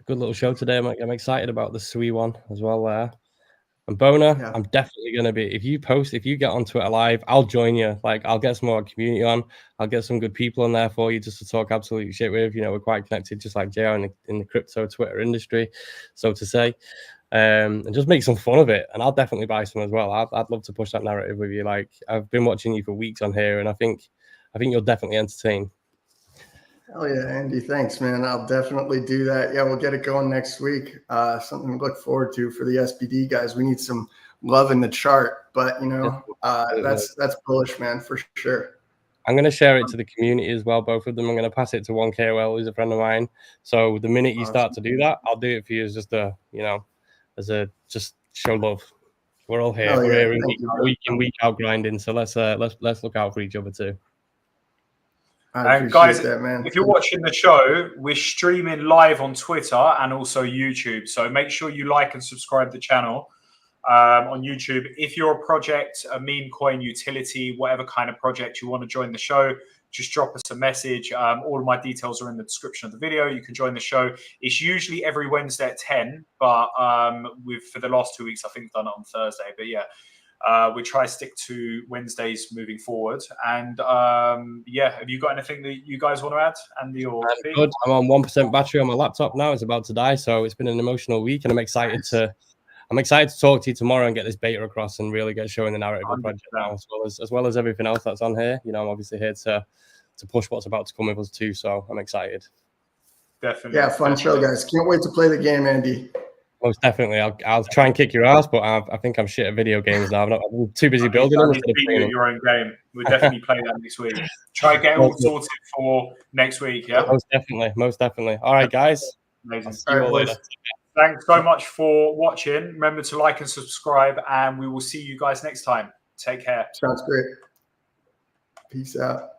good little show today. I'm excited about the Sui one as well there. And Bona, I'm definitely going to be, if you get on Twitter Live, I'll join you. Like, I'll get some more community on. I'll get some good people on there for you just to talk absolute shit with. You know, we're quite connected, just like JR in the crypto Twitter industry, so to say. And just make some fun of it. And I'll definitely buy some as well. I'd love to push that narrative with you. Like, I've been watching you for weeks on here, and I think you'll definitely entertain. Oh yeah, Andy, thanks, man. I'll definitely do that. Yeah, we'll get it going next week. Something to look forward to for the SBD guys. We need some love in the chart, but you know, that's bullish, man, for sure. I'm going to share it to the community as well, both of them. I'm going to pass it to one KOL who's a friend of mine. So the minute you start to do that, I'll do it for you as just just show love. We're all here. We're here week in, week out grinding. So let's look out for each other too. And guys, if you're watching the show, we're streaming live on Twitter and also YouTube. So make sure you like and subscribe to the channel on YouTube. If you're a project, a meme coin utility, whatever kind of project you want to join the show, just drop us a message. All of my details are in the description of the video. You can join the show. It's usually every Wednesday at 10, but for the last 2 weeks, I think we've done it on Thursday. But yeah. We try to stick to Wednesdays moving forward. And have you got anything that you guys want to add, Andy or Pete? Good. I'm on 1% battery on my laptop now. It's about to die, so it's been an emotional week, and I'm excited to talk to you tomorrow and get this beta across and really get showing the narrative of the project now, as well as everything else that's on here. You know, I'm obviously here to push what's about to come with us too. So I'm excited. Definitely. Yeah, fun show, guys. Can't wait to play the game, Andy. Most definitely. I'll try and kick your ass, but I think I'm shit at video games now. I'm too busy building them. Your own game. We'll definitely play that next week. Try to get it all sorted for next week. Yeah. Most definitely. All right, guys. Amazing. See you all later. Thanks so much for watching. Remember to like and subscribe, and we will see you guys next time. Take care. Sounds great. Peace out.